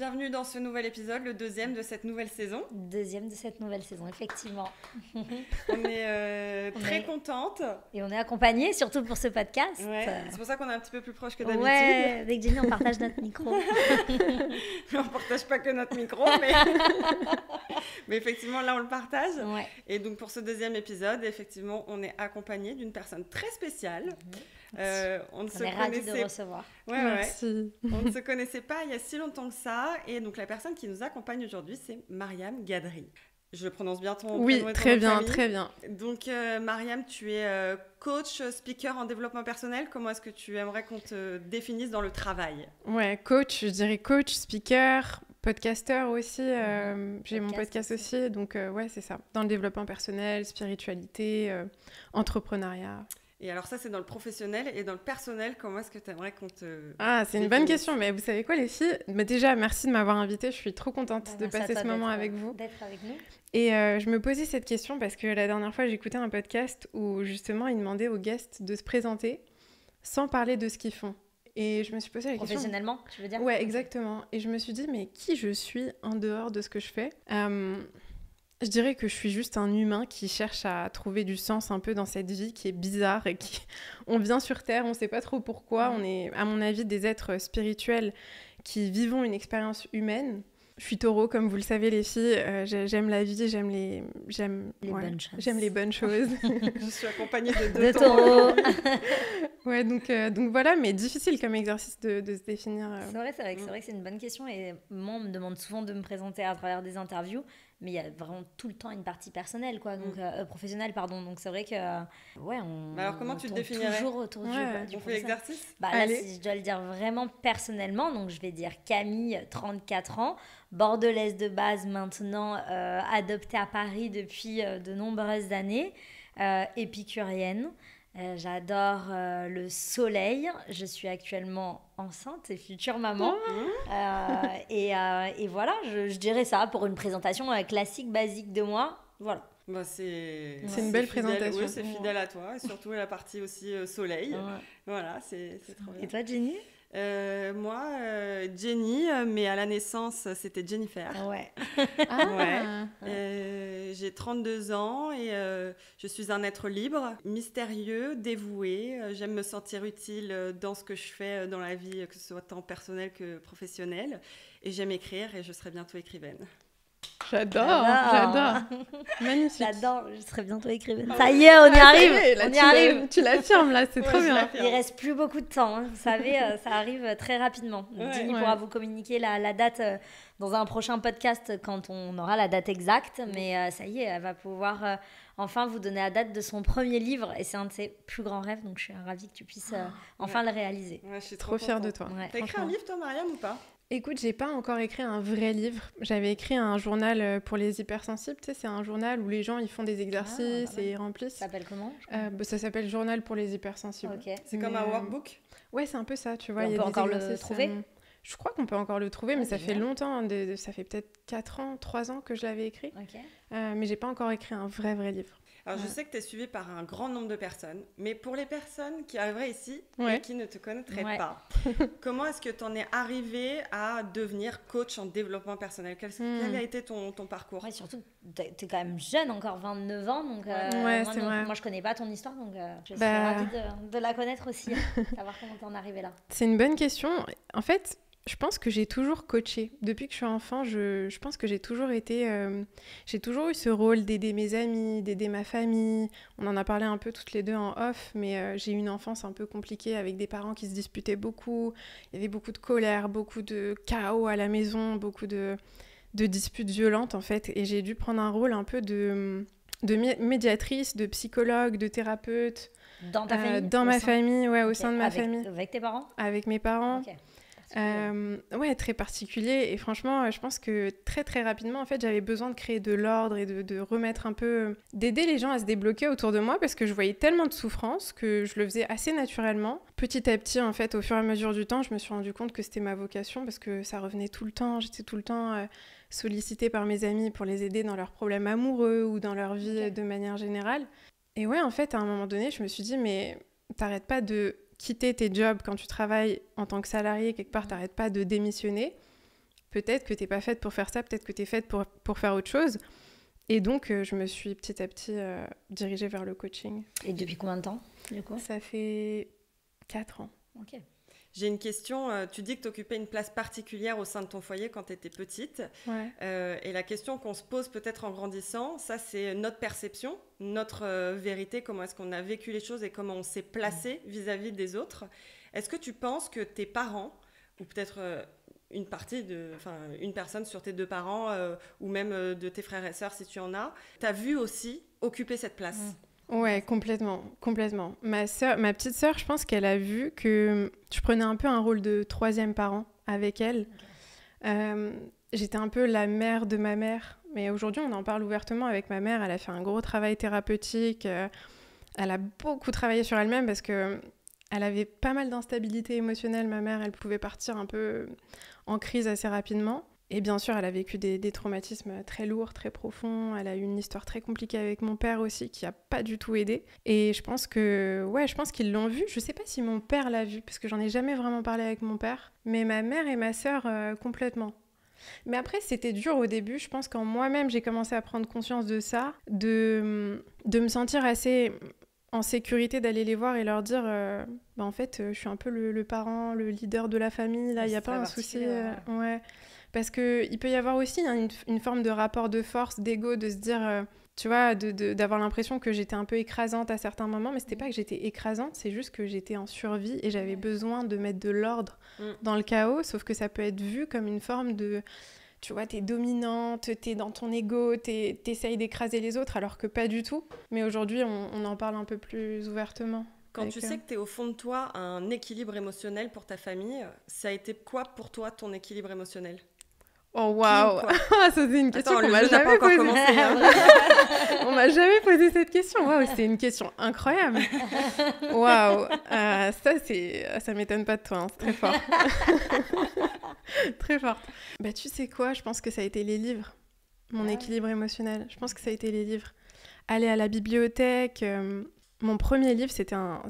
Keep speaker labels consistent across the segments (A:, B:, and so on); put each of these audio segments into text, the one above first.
A: Bienvenue dans ce nouvel épisode, le deuxième de cette nouvelle saison.
B: Deuxième de cette nouvelle saison, effectivement.
A: On est très contente.
B: Et on est accompagnés, surtout pour ce podcast.
A: Ouais, c'est pour ça qu'on est un petit peu plus proche que d'habitude.
B: Ouais, avec Jenny, on partage notre micro.
A: On ne partage pas que notre micro, mais effectivement, là, on le partage.
B: Ouais.
A: Et donc, pour ce deuxième épisode, effectivement, on est accompagné d'une personne très spéciale.
B: On est ravis de recevoir.
A: Ouais,
C: Merci.
A: On ne se connaissait pas il y a si longtemps que ça. Et donc, la personne qui nous accompagne aujourd'hui, c'est Mariam Gadri. Je prononce bien ton prénom et ton nom de famille.
C: Très bien.
A: Donc, Mariam, tu es coach, speaker en développement personnel. Comment est-ce que tu aimerais qu'on te définisse dans le travail ?
C: Ouais, coach, je dirais coach, speaker, podcasteur aussi. J'ai mon podcast aussi. Donc, ouais, c'est ça. Dans le développement personnel, spiritualité, entrepreneuriat.
A: Et alors ça, c'est dans le professionnel. Et dans le personnel, comment est-ce que tu aimerais qu'on te...
C: Ah, c'est une bonne question. Mais vous savez quoi, les filles ? Mais déjà, merci de m'avoir invitée. Je suis trop contente de passer ce moment avec vous.
B: D'être avec nous.
C: Et je me posais cette question parce que la dernière fois, j'écoutais un podcast où justement, ils demandaient aux guests de se présenter sans parler de ce qu'ils font. Et je me suis posé la question...
B: Professionnellement, tu veux dire ?
C: Ouais, exactement. Et je me suis dit, mais qui je suis en dehors de ce que je fais ? Je dirais que je suis juste un humain qui cherche à trouver du sens un peu dans cette vie qui est bizarre et qui... On vient sur Terre, on ne sait pas trop pourquoi. On est, à mon avis, des êtres spirituels qui vivons une expérience humaine. Je suis taureau, comme vous le savez, les filles. J'aime la vie, j'aime les bonnes choses. J'aime les bonnes choses.
A: Je suis accompagnée de
B: deux taureaux.
C: Ouais, donc voilà, mais difficile comme exercice de se définir.
B: C'est vrai que c'est une bonne question. Et moi, on me demande souvent de me présenter à travers des interviews. Mais il y a vraiment tout le temps une partie personnelle, quoi, donc professionnelle, pardon. Donc c'est vrai que, ouais,
A: alors comment tu te définirais ?
B: Toujours autour du
A: on fait l'exercice ?
B: Là, si je dois le dire vraiment personnellement, donc je vais dire Camille, 34 ans, bordelaise de base maintenant, adoptée à Paris depuis de nombreuses années, épicurienne. J'adore le soleil. Je suis actuellement enceinte et future maman. Et voilà, je dirais ça pour une présentation classique, basique de moi. Voilà.
A: Bah c'est
C: une belle
A: fidèle,
C: présentation.
A: Ouais, c'est fidèle à toi, et surtout la partie aussi soleil. Voilà, c'est trop bien.
B: Et toi, Jenny ?
A: Moi, Jenny, mais à la naissance, c'était Jennifer.
B: Ouais.
A: J'ai 32 ans et je suis un être libre, mystérieux, dévoué. J'aime me sentir utile dans ce que je fais dans la vie, que ce soit tant personnel que professionnel. Et j'aime écrire et je serai bientôt écrivaine.
C: J'adore. Magnifique.
B: J'adore, je serai bientôt écrivaine. Ça y est, on y arrive.
C: On y arrive. Tu l'affirmes là, c'est trop bien.
B: Il reste plus beaucoup de temps, hein. Vous savez, ça arrive très rapidement. Jenny pourra vous communiquer la date dans un prochain podcast quand on aura la date exacte. Mais ça y est, elle va pouvoir enfin vous donner la date de son premier livre. Et c'est un de ses plus grands rêves, donc je suis ravie que tu puisses enfin le réaliser.
A: Ouais, je suis
C: trop fière de toi.
A: T'as écrit un livre toi, Mariam, ou pas ?
C: Écoute, j'ai pas encore écrit un vrai livre. J'avais écrit un journal pour les hypersensibles. Tu sais, c'est un journal où les gens ils font des exercices et ils remplissent.
B: Ça s'appelle comment ?
C: Ça s'appelle Journal pour les hypersensibles.
B: Okay.
A: C'est comme un workbook ?
C: Ouais, c'est un peu ça, tu vois.
B: On peut encore le trouver ?
C: Je crois qu'on peut encore le trouver, mais ça fait longtemps. Ça fait peut-être 4 ans, 3 ans que je l'avais écrit. Mais j'ai pas encore écrit un vrai livre.
A: Alors, je sais que tu es suivie par un grand nombre de personnes, mais pour les personnes qui arriveraient ici et qui ne te connaîtraient pas, comment est-ce que tu en es arrivée à devenir coach en développement personnel ? Quel a été ton parcours ?
B: Surtout, tu es quand même jeune, encore 29 ans, donc
C: c'est vrai.
B: Moi je connais pas ton histoire, donc je suis ravie de la connaître aussi, savoir comment tu en es arrivée là.
C: C'est une bonne question. En fait, je pense que j'ai toujours coaché. Depuis que je suis enfant, je pense que j'ai toujours eu ce rôle d'aider mes amis, d'aider ma famille. On en a parlé un peu toutes les deux en off, mais j'ai eu une enfance un peu compliquée avec des parents qui se disputaient beaucoup. Il y avait beaucoup de colère, beaucoup de chaos à la maison, beaucoup de disputes violentes en fait. Et j'ai dû prendre un rôle un peu de médiatrice, de psychologue, de thérapeute.
B: Dans ta famille ?
C: Dans ma famille, au sein de ma famille.
B: Avec tes parents ?
C: Avec mes parents. Très particulier, et franchement je pense que très très rapidement en fait j'avais besoin de créer de l'ordre et de remettre un peu, d'aider les gens à se débloquer autour de moi parce que je voyais tellement de souffrance que je le faisais assez naturellement. Petit à petit en fait, au fur et à mesure du temps, je me suis rendu compte que c'était ma vocation parce que ça revenait tout le temps, j'étais tout le temps sollicitée par mes amis pour les aider dans leurs problèmes amoureux ou dans leur vie de manière générale. Et en fait à un moment donné je me suis dit mais t'arrêtes pas de quitter tes jobs quand tu travailles en tant que salarié quelque part, t'arrêtes pas de démissionner peut-être que t'es pas faite pour faire ça, peut-être que t'es faite pour faire autre chose. Et donc, je me suis petit à petit dirigée vers le coaching.
B: Et depuis combien de temps, du coup ?
C: Ça fait 4 ans.
B: Ok.
A: J'ai une question. Tu dis que tu occupais une place particulière au sein de ton foyer quand tu étais petite.
C: Ouais.
A: Et la question qu'on se pose peut-être en grandissant, ça c'est notre perception, notre vérité, comment est-ce qu'on a vécu les choses et comment on s'est placé vis-à-vis des autres. Est-ce que tu penses que tes parents, ou peut-être une personne sur tes 2 parents, ou même de tes frères et sœurs si tu en as, t'as vu aussi occuper cette place ?
C: Ouais, complètement. Ma petite sœur, je pense qu'elle a vu que je prenais un peu un rôle de 3e parent avec elle. Okay. J'étais un peu la mère de ma mère, mais aujourd'hui on en parle ouvertement avec ma mère. Elle a fait un gros travail thérapeutique, elle a beaucoup travaillé sur elle-même parce que elle avait pas mal d'instabilité émotionnelle, ma mère. Elle pouvait partir un peu en crise assez rapidement. Et bien sûr, elle a vécu des traumatismes très lourds, très profonds. Elle a eu une histoire très compliquée avec mon père aussi, qui n'a pas du tout aidé. Et je pense qu'ils l'ont vu. Je ne sais pas si mon père l'a vu, parce que j'en ai jamais vraiment parlé avec mon père. Mais ma mère et ma sœur, complètement. Mais après, c'était dur au début. Je pense quand moi-même, j'ai commencé à prendre conscience de ça, de me sentir assez en sécurité d'aller les voir et leur dire en fait, je suis un peu le parent, le leader de la famille. Là, il n'y a pas un souci. Ouais. Parce qu'il peut y avoir aussi une forme de rapport de force, d'ego, de se dire, tu vois, d'avoir l'impression que j'étais un peu écrasante à certains moments, mais c'était pas que j'étais écrasante, c'est juste que j'étais en survie et j'avais besoin de mettre de l'ordre dans le chaos, sauf que ça peut être vu comme une forme de... Tu vois, t'es dominante, t'es dans ton ego, t'essayes d'écraser les autres, alors que pas du tout. Mais aujourd'hui, on en parle un peu plus ouvertement.
A: Quand tu sais que t'es au fond de toi un équilibre émotionnel pour ta famille, ça a été quoi pour toi ton équilibre émotionnel ?
C: Oh waouh. Ça c'est une question qu'on m'a jamais posée. On m'a jamais posé cette question. Waouh, c'est une question incroyable. Waouh, ça m'étonne pas de toi, hein. C'est très fort. Très fort. Bah tu sais quoi, je pense que ça a été les livres. Mon équilibre émotionnel. Je pense que ça a été les livres. Aller à la bibliothèque. Mon premier livre, c'était un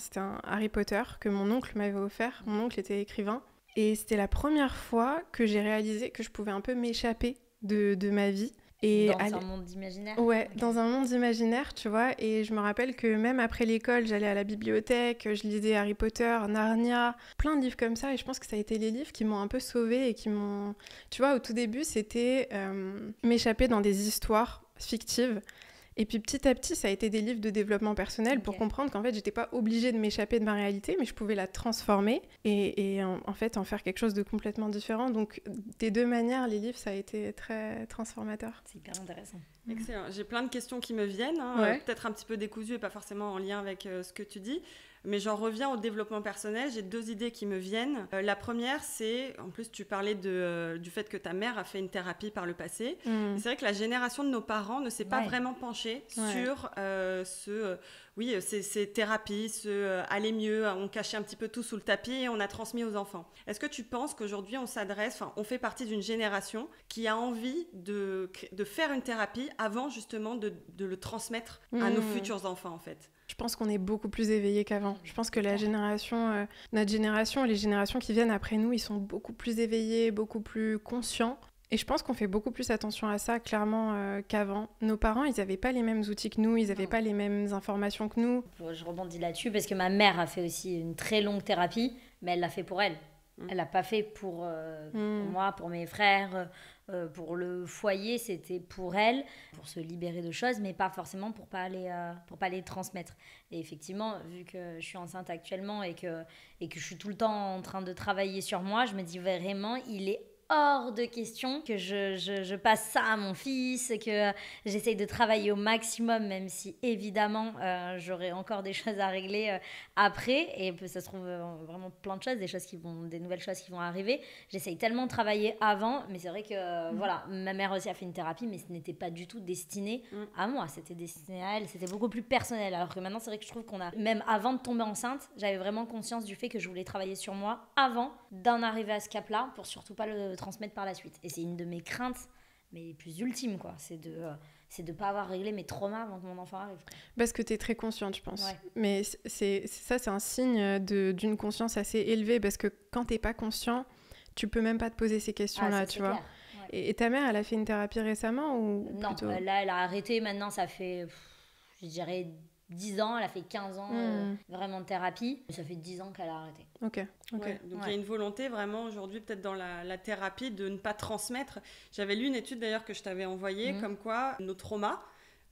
C: Harry Potter que mon oncle m'avait offert. Mon oncle était écrivain. Et c'était la première fois que j'ai réalisé que je pouvais un peu m'échapper de ma vie. Et
B: dans un monde imaginaire ?
C: Ouais, okay. Dans un monde imaginaire, tu vois. Et je me rappelle que même après l'école, j'allais à la bibliothèque, je lisais Harry Potter, Narnia, plein de livres comme ça. Et je pense que ça a été les livres qui m'ont un peu sauvée et qui m'ont... Tu vois, au tout début, c'était m'échapper dans des histoires fictives. Et puis petit à petit, ça a été des livres de développement personnel pour comprendre qu'en fait, j'étais pas obligée de m'échapper de ma réalité, mais je pouvais la transformer et en fait en faire quelque chose de complètement différent. Donc des 2 manières, les livres, ça a été très transformateur.
B: C'est hyper intéressant.
A: Excellent. J'ai plein de questions qui me viennent, peut-être un petit peu décousues et pas forcément en lien avec ce que tu dis. Mais j'en reviens au développement personnel. J'ai 2 idées qui me viennent. La première, c'est... En plus, tu parlais du fait que ta mère a fait une thérapie par le passé. C'est vrai que la génération de nos parents ne s'est pas vraiment penchée sur ces thérapies, aller mieux. On cachait un petit peu tout sous le tapis et on a transmis aux enfants. Est-ce que tu penses qu'aujourd'hui, on fait partie d'une génération qui a envie de faire une thérapie avant justement de le transmettre à nos futurs enfants, en fait ?
C: Je pense qu'on est beaucoup plus éveillés qu'avant. Je pense que notre génération, les générations qui viennent après nous, ils sont beaucoup plus éveillés, beaucoup plus conscients. Et je pense qu'on fait beaucoup plus attention à ça, clairement, qu'avant. Nos parents, ils n'avaient pas les mêmes outils que nous, ils n'avaient pas les mêmes informations que nous.
B: Je rebondis là-dessus parce que ma mère a fait aussi une très longue thérapie, mais elle l'a fait pour elle. Elle l'a pas fait pour moi, pour mes frères, pour le foyer. C'était pour elle, pour se libérer de choses, mais pas forcément pour pas les transmettre. Et effectivement, vu que je suis enceinte actuellement et que je suis tout le temps en train de travailler sur moi, je me dis vraiment, il est hors de question que je passe ça à mon fils, que j'essaye de travailler au maximum, même si évidemment j'aurai encore des choses à régler après, et ça se trouve vraiment plein de choses, des nouvelles choses qui vont arriver. J'essaye tellement de travailler avant, mais c'est vrai que voilà, ma mère aussi a fait une thérapie, mais ce n'était pas du tout destiné à moi, c'était destiné à elle, c'était beaucoup plus personnel, alors que maintenant c'est vrai que je trouve même avant de tomber enceinte, j'avais vraiment conscience du fait que je voulais travailler sur moi avant d'en arriver à ce cap-là, pour surtout pas le transmettre par la suite. Et c'est une de mes craintes, mais les plus ultimes, quoi. C'est de pas avoir réglé mes traumas avant que mon enfant arrive, quoi.
C: Parce que t'es très consciente, je pense.
B: Ouais.
C: Mais c'est un signe d'une conscience assez élevée, parce que quand t'es pas conscient, tu peux même pas te poser ces questions-là, tu vois.
B: Clair. Ouais.
C: Et ta mère, elle a fait une thérapie récemment ou
B: Non,
C: plutôt...
B: là, elle a arrêté. Maintenant, ça fait, je dirais, 10 ans. Elle a fait 15 ans vraiment de thérapie. Ça fait 10 ans qu'elle a arrêté.
C: Ok.
A: Ouais, donc il y a une volonté vraiment aujourd'hui, peut-être dans la thérapie, de ne pas transmettre. J'avais lu une étude d'ailleurs que je t'avais envoyée, comme quoi nos traumas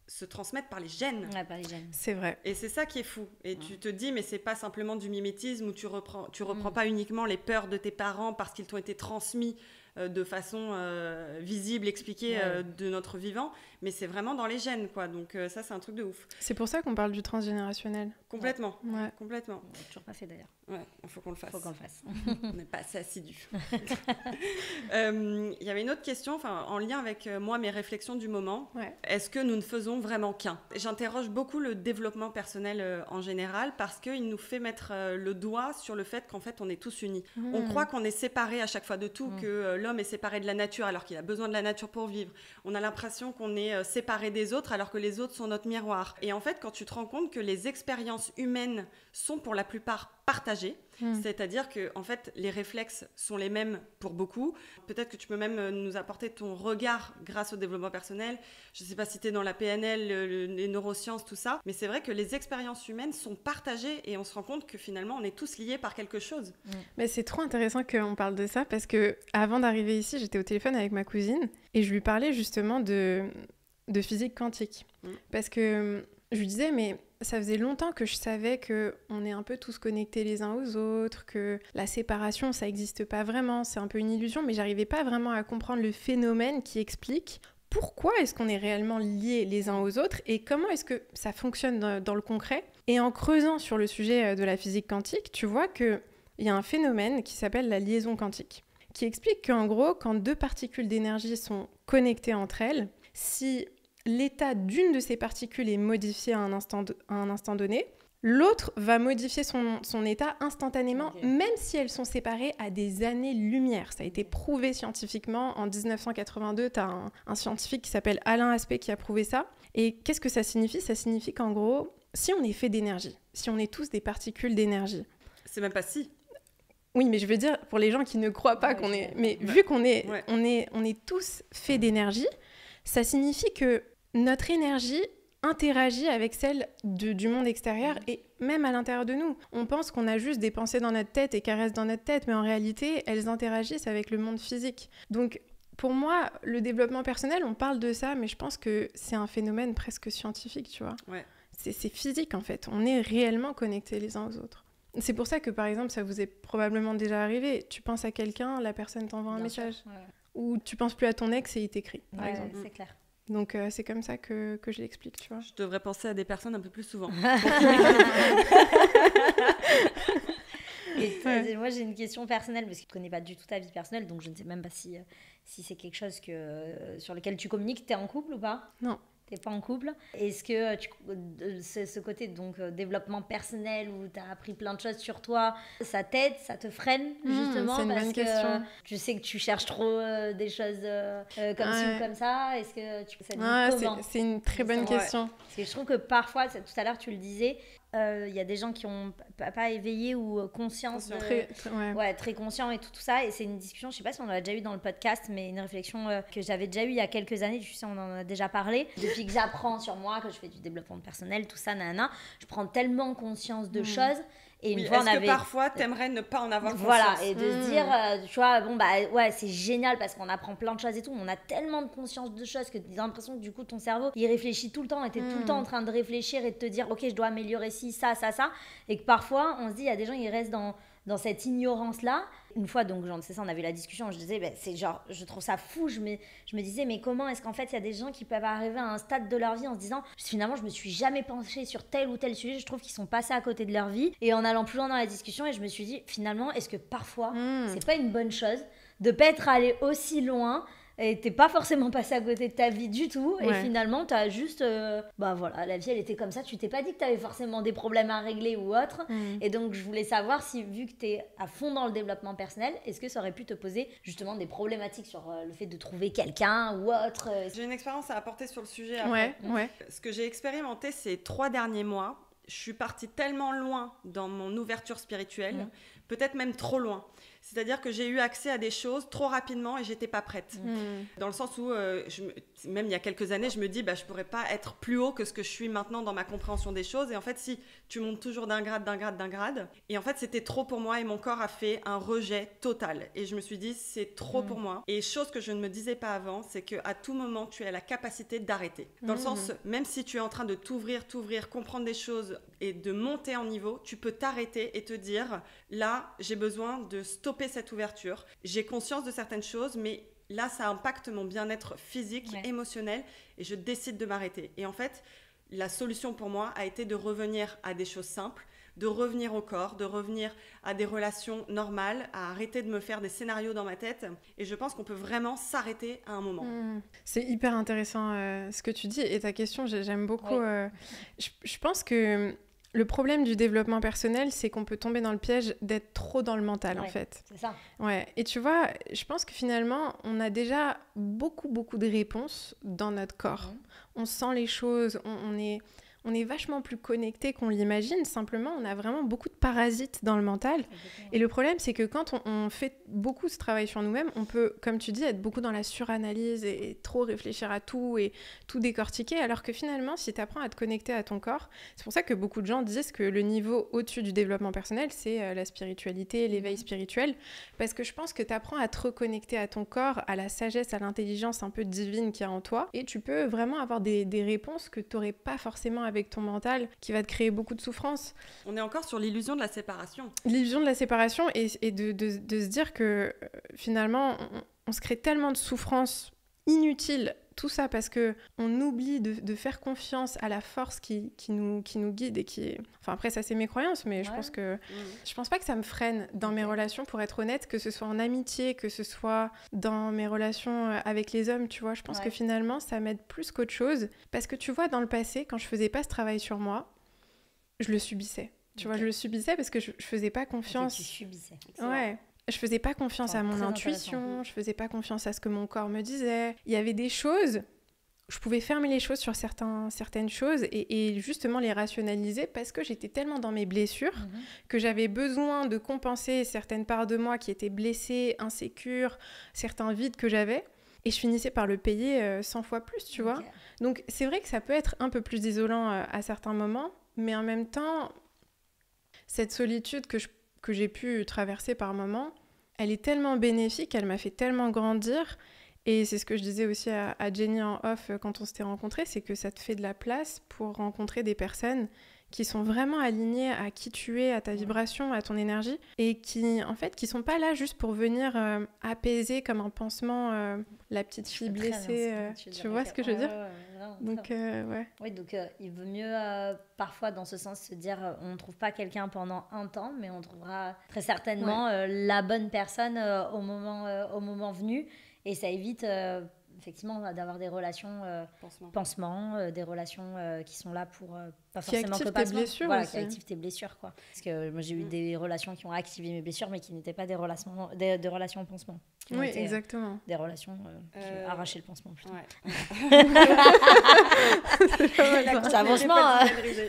A: se transmettent par les gènes.
B: Ouais, par les gènes.
C: C'est vrai.
A: Et c'est ça qui est fou. Et tu te dis, mais c'est pas simplement du mimétisme où tu reprends pas uniquement les peurs de tes parents parce qu'ils t'ont été transmis de façon visible, expliquée de notre vivant, mais c'est vraiment dans les gènes, quoi. Donc ça, c'est un truc de ouf.
C: C'est pour ça qu'on parle du transgénérationnel.
A: Complètement.
C: Ouais.
A: Complètement.
B: On l'a toujours pas fait d'ailleurs.
A: Ouais, il faut qu'on le fasse.
B: Faut qu'on le fasse.
A: On n'est pas assez assidus. Il y avait une autre question, en lien avec moi, mes réflexions du moment.
C: Ouais.
A: Est-ce que nous ne faisons vraiment qu'un ? J'interroge beaucoup le développement personnel en général parce qu'il nous fait mettre le doigt sur le fait qu'en fait, on est tous unis. On croit qu'on est séparés à chaque fois de tout, que l'homme est séparé de la nature alors qu'il a besoin de la nature pour vivre. On a l'impression qu'on est séparé des autres alors que les autres sont notre miroir. Et en fait, quand tu te rends compte que les expériences humaines sont pour la plupart partagées, c'est-à-dire que en fait les réflexes sont les mêmes pour beaucoup. Peut-être que tu peux même nous apporter ton regard grâce au développement personnel. Je ne sais pas si tu es dans la PNL, les neurosciences, tout ça, mais c'est vrai que les expériences humaines sont partagées et on se rend compte que finalement on est tous liés par quelque chose.
C: Mais c'est trop intéressant qu'on parle de ça parce que avant d'arriver ici, j'étais au téléphone avec ma cousine et je lui parlais justement de physique quantique. Parce que je lui disais, mais ça faisait longtemps que je savais qu'on est un peu tous connectés les uns aux autres, que la séparation, ça n'existe pas vraiment, c'est un peu une illusion, mais j'arrivais pas vraiment à comprendre le phénomène qui explique pourquoi est-ce qu'on est réellement liés les uns aux autres et comment est-ce que ça fonctionne dans le concret. Et en creusant sur le sujet de la physique quantique, tu vois qu'il y a un phénomène qui s'appelle la liaison quantique, qui explique qu'en gros, quand deux particules d'énergie sont connectées entre elles, si l'état d'une de ces particules est modifié à un instant donné, l'autre va modifier son état instantanément, même si elles sont séparées à des années-lumière. Ça a été prouvé scientifiquement. En 1982, tu as un scientifique qui s'appelle Alain Aspect qui a prouvé ça. Et qu'est-ce que ça signifie ? Ça signifie qu'en gros, si on est fait d'énergie, si on est tous des particules d'énergie...
A: C'est même pas si.
C: Oui, mais je veux dire, pour les gens qui ne croient pas qu'on est... Mais vu qu'on est, on est tous faits d'énergie, ça signifie que notre énergie interagit avec celle du monde extérieur et même à l'intérieur de nous. On pense qu'on a juste des pensées dans notre tête et qu'elles restent dans notre tête, mais en réalité, elles interagissent avec le monde physique. Donc, pour moi, le développement personnel, on parle de ça, mais je pense que c'est un phénomène presque scientifique, tu vois. Ouais. C'est physique, en fait. On est réellement connectés les uns aux autres. C'est pour ça que, par exemple, ça vous est probablement déjà arrivé. Tu penses à quelqu'un, la personne t'envoie un message. Ou tu penses plus à ton ex et il t'écrit, par exemple.
B: C'est clair.
C: Donc, c'est comme ça que je l'explique, tu vois.
A: Je devrais penser à des personnes un peu plus souvent.
B: Et moi, j'ai une question personnelle, parce que je ne connais pas du tout ta vie personnelle, donc je ne sais même pas si c'est quelque chose sur lequel tu communiques. Tu es en couple ou pas ?
C: Non.
B: T'es pas en couple. Est-ce que ce côté donc développement personnel où tu as appris plein de choses sur toi, ça t'aide, ça te freine justement
C: c'est une
B: parce
C: bonne
B: que
C: question.
B: Tu sais que tu cherches trop des choses comme ci ou comme ça. Est-ce que tu ça dit comment ?
C: C'est une très bonne question.
B: Parce que je trouve que parfois, tout à l'heure tu le disais, il y a des gens qui ont pas éveillé ou conscience très conscient et tout ça, et c'est une discussion, je sais pas si on l'a déjà eu dans le podcast, mais une réflexion que j'avais déjà eue il y a quelques années, je sais on en a déjà parlé, depuis que j'apprends sur moi, que je fais du développement personnel, tout ça, nanana, je prends tellement conscience de choses. Et une fois,
A: est-ce que parfois t'aimerais ne pas en avoir conscience ?
B: Voilà, et de se dire, tu vois, bon bah ouais, c'est génial parce qu'on apprend plein de choses et tout, on a tellement de conscience de choses que tu as l'impression que du coup ton cerveau il réfléchit tout le temps et t'es tout le temps en train de réfléchir et de te dire ok, je dois améliorer ci, ça, et que parfois on se dit, il y a des gens ils restent dans cette ignorance là. Une fois donc c'est ça, on avait la discussion, je disais c'est genre, je trouve ça fou, je me disais mais comment est-ce qu'en fait il y a des gens qui peuvent arriver à un stade de leur vie en se disant finalement je me suis jamais penchée sur tel ou tel sujet, je trouve qu'ils sont passés à côté de leur vie, et en allant plus loin dans la discussion, et je me suis dit finalement est-ce que parfois c'est pas une bonne chose de pas être allé aussi loin et t'es pas forcément passé à côté de ta vie du tout, et finalement t'as juste voilà, la vie elle était comme ça, tu t'es pas dit que t'avais forcément des problèmes à régler ou autre. Et donc je voulais savoir si, vu que t'es à fond dans le développement personnel, est-ce que ça aurait pu te poser justement des problématiques sur le fait de trouver quelqu'un ou autre.
A: J'ai une expérience à apporter sur le sujet après.
C: Ouais.
A: Ce que j'ai expérimenté ces 3 derniers mois, je suis partie tellement loin dans mon ouverture spirituelle, peut-être même trop loin. C'est-à-dire que j'ai eu accès à des choses trop rapidement et j'étais pas prête. Dans le sens où, même il y a quelques années, je me dis, je pourrais pas être plus haut que ce que je suis maintenant dans ma compréhension des choses. Et en fait, si tu montes toujours d'un grade, et en fait, c'était trop pour moi et mon corps a fait un rejet total. Et je me suis dit, c'est trop pour moi. Et chose que je ne me disais pas avant, c'est qu'à tout moment, tu as la capacité d'arrêter. Dans le sens, même si tu es en train de t'ouvrir, comprendre des choses et de monter en niveau, tu peux t'arrêter et te dire, là, j'ai besoin de stopper cette ouverture. J'ai conscience de certaines choses, mais là, ça impacte mon bien-être physique, émotionnel, et je décide de m'arrêter. Et en fait, la solution pour moi a été de revenir à des choses simples, de revenir au corps, de revenir à des relations normales, à arrêter de me faire des scénarios dans ma tête. Et je pense qu'on peut vraiment s'arrêter à un moment.
C: C'est hyper intéressant ce que tu dis. Et ta question, j'aime beaucoup. Je pense que le problème du développement personnel, c'est qu'on peut tomber dans le piège d'être trop dans le mental, en fait.
B: C'est ça.
C: Ouais. Et tu vois, je pense que finalement, on a déjà beaucoup de réponses dans notre corps. On sent les choses, on est vachement plus connecté qu'on l'imagine. Simplement, on a vraiment beaucoup de parasites dans le mental. Et le problème, c'est que quand on fait beaucoup ce travail sur nous-mêmes, on peut, comme tu dis, être beaucoup dans la suranalyse et trop réfléchir à tout et tout décortiquer. Alors que finalement, si tu apprends à te connecter à ton corps, c'est pour ça que beaucoup de gens disent que le niveau au-dessus du développement personnel, c'est la spiritualité, l'éveil spirituel. Parce que je pense que tu apprends à te reconnecter à ton corps, à la sagesse, à l'intelligence un peu divine qu'il y a en toi. Et tu peux vraiment avoir des réponses que tu n'aurais pas forcément avec ton mental, qui va te créer beaucoup de souffrance.
A: On est encore sur l'illusion de la séparation.
C: L'illusion de la séparation et de se dire que finalement, on se crée tellement de souffrance inutile, tout ça parce qu'on oublie de faire confiance à la force qui nous guide et qui est... Enfin après, ça c'est mes croyances, mais je pense que... Je pense pas que ça me freine dans mes relations, pour être honnête, que ce soit en amitié, que ce soit dans mes relations avec les hommes, tu vois. Je pense que finalement, ça m'aide plus qu'autre chose. Parce que tu vois, dans le passé, quand je faisais pas ce travail sur moi, je le subissais. Tu vois, je le subissais parce que je faisais pas confiance.
B: Tu subissais.
C: Ouais. Je faisais pas confiance à mon intuition, je faisais pas confiance à ce que mon corps me disait. Il y avait des choses, je pouvais fermer les choses sur certaines choses et justement les rationaliser parce que j'étais tellement dans mes blessures que j'avais besoin de compenser certaines parts de moi qui étaient blessées, insécures, certains vides que j'avais. Et je finissais par le payer 100 fois plus, tu vois. Donc c'est vrai que ça peut être un peu plus isolant à certains moments, mais en même temps, cette solitude que j'ai pu traverser par moments, elle est tellement bénéfique, elle m'a fait tellement grandir. Et c'est ce que je disais aussi à Jenny en off quand on s'était rencontrés, c'est que ça te fait de la place pour rencontrer des personnes qui sont vraiment alignées à qui tu es, à ta vibration, à ton énergie, et qui, en fait, qui sont pas là juste pour venir apaiser comme un pansement la petite fille blessée. Tu vois ce que je veux dire ? Donc,
B: Oui, donc il vaut mieux parfois dans ce sens se dire on ne trouve pas quelqu'un pendant un temps, mais on trouvera très certainement la bonne personne au moment venu, et ça évite effectivement d'avoir des relations pansement, des relations qui sont là pour pas
C: qui
B: forcément que
C: pansement,
B: qui activent tes blessures, quoi. Parce que moi j'ai eu des relations qui ont activé mes blessures mais qui n'étaient pas des relations pansement.
C: Oui, exactement.
B: Des relations qui ont arraché le pansement plutôt. Ça, franchement,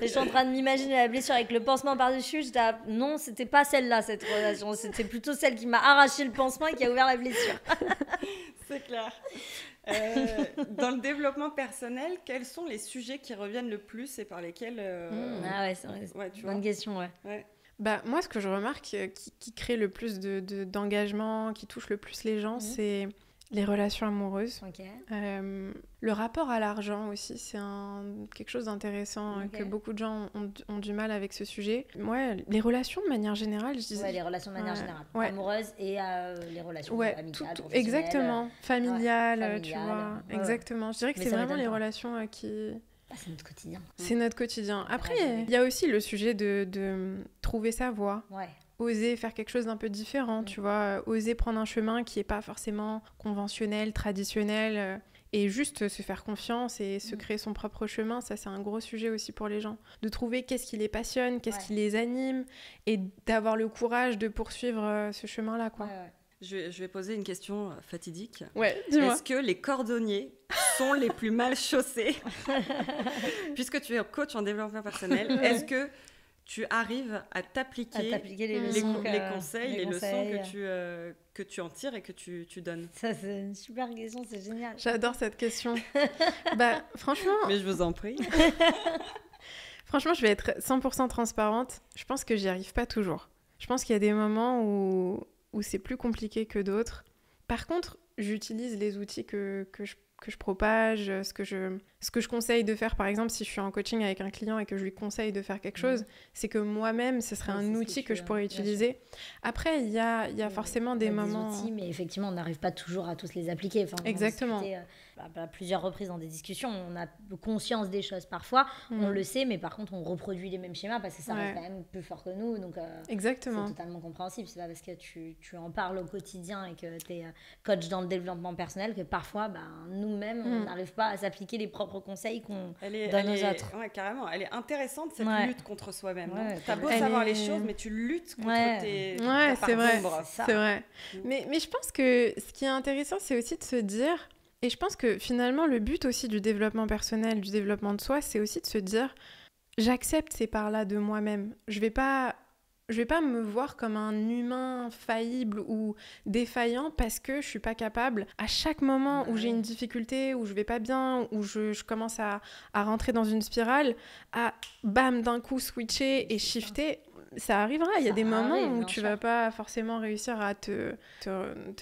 B: je suis en train de m'imaginer la blessure avec le pansement par-dessus. Non, c'était pas celle-là, cette relation. C'était plutôt celle qui m'a arraché le pansement et qui a ouvert la blessure.
A: C'est clair. Dans le développement personnel, quels sont les sujets qui reviennent le plus et par lesquels...
B: Ah ouais, c'est vrai. Bonne question, ouais.
C: Bah, moi, ce que je remarque qui crée le plus d'engagement, qui touche le plus les gens, c'est les relations amoureuses. Le rapport à l'argent aussi, c'est quelque chose d'intéressant que beaucoup de gens ont du mal avec ce sujet. Ouais, les relations de manière générale, je disais.
B: Ouais, les relations de manière générale. Amoureuses et les relations amicales,
C: exactement. Familiales, tu vois. Exactement. Je dirais que c'est vraiment les relations qui...
B: c'est notre quotidien.
C: C'est notre quotidien. Après, il y a aussi le sujet de trouver sa voie. Oser faire quelque chose d'un peu différent, tu vois. Oser prendre un chemin qui n'est pas forcément conventionnel, traditionnel, et juste se faire confiance et se créer son propre chemin. Ça, c'est un gros sujet aussi pour les gens. De trouver qu'est-ce qui les passionne, qu'est-ce qui les anime, et d'avoir le courage de poursuivre ce chemin-là, quoi.
A: Je vais poser une question fatidique.
C: Dis-moi.
A: Est-ce que les cordonniers sont les plus mal chaussés ? Puisque tu es coach en développement personnel, est-ce que tu arrives à t'appliquer
B: les leçons,
A: les conseils, les leçons que tu en tires et que tu donnes.
B: Ça, c'est une super question, c'est génial.
C: J'adore cette question. Franchement...
A: Mais je vous en prie.
C: Franchement, je vais être 100% transparente. Je pense que j'y arrive pas toujours. Je pense qu'il y a des moments où c'est plus compliqué que d'autres. Par contre, j'utilise les outils que je propage, ce que je conseille de faire. Par exemple, si je suis en coaching avec un client et que je lui conseille de faire quelque chose, c'est que moi-même, ce serait un outil que je pourrais utiliser. Après, il y a forcément des moments...
B: Des outils, mais effectivement, on n'arrive pas toujours à tous les appliquer. Enfin,
C: exactement.
B: À plusieurs reprises dans des discussions, on a conscience des choses parfois, on le sait, mais par contre on reproduit les mêmes schémas parce que ça reste quand même plus fort que nous, donc
C: exactement.
B: c'est totalement compréhensible. C'est pas parce que tu en parles au quotidien et que tu es coach dans le développement personnel que parfois nous-mêmes on n'arrive pas à s'appliquer les propres conseils qu'on donne aux autres.
A: Ouais, carrément, elle est intéressante cette lutte contre soi-même. T'as beau savoir les choses, mais tu luttes contre tes
C: c'est vrai,
A: c'est
C: vrai. Mais je pense que ce qui est intéressant, c'est aussi de se dire... Et je pense que finalement, le but aussi du développement personnel, du développement de soi, c'est aussi de se dire « J'accepte ces parts-là de moi-même. Je vais pas me voir comme un humain faillible ou défaillant parce que je suis pas capable. À chaque moment où j'ai une difficulté, où je vais pas bien, où je commence à rentrer dans une spirale, à bam, d'un coup switcher et shifter... Ça arrivera, il y a des moments où tu vas pas forcément réussir à te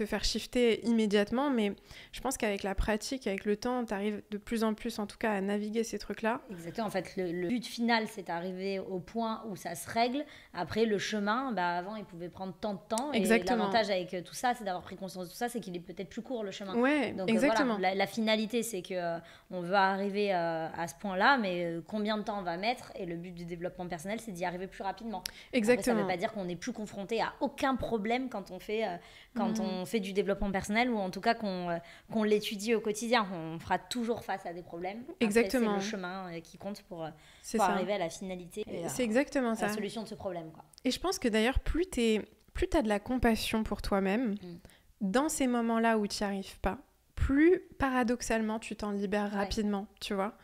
C: faire shifter immédiatement, mais je pense qu'avec la pratique, avec le temps, tu arrives de plus en plus en tout cas à naviguer ces trucs-là.
B: Exactement, en fait le but final c'est d'arriver au point où ça se règle. Après le chemin, avant il pouvait prendre tant de temps.
C: Exactement.
B: Et l'avantage avec tout ça, c'est d'avoir pris conscience de tout ça, c'est qu'il est peut-être plus court le chemin.
C: Ouais, donc exactement.
B: Voilà, la finalité c'est qu'on veut arriver à ce point-là, mais combien de temps on va mettre, et le but du développement personnel c'est d'y arriver plus rapidement.
C: Exactement.
B: Après, ça ne veut pas dire qu'on n'est plus confronté à aucun problème quand on fait du développement personnel, ou en tout cas qu'on l'étudie au quotidien. On fera toujours face à des problèmes.
C: Exactement.
B: Après, c'est le chemin qui compte pour arriver à la finalité.
C: C'est exactement ça.
B: La solution de ce problème, quoi.
C: Et je pense que d'ailleurs, plus tu as de la compassion pour toi-même, dans ces moments-là où tu n'y arrives pas, plus paradoxalement tu t'en libères rapidement, tu vois.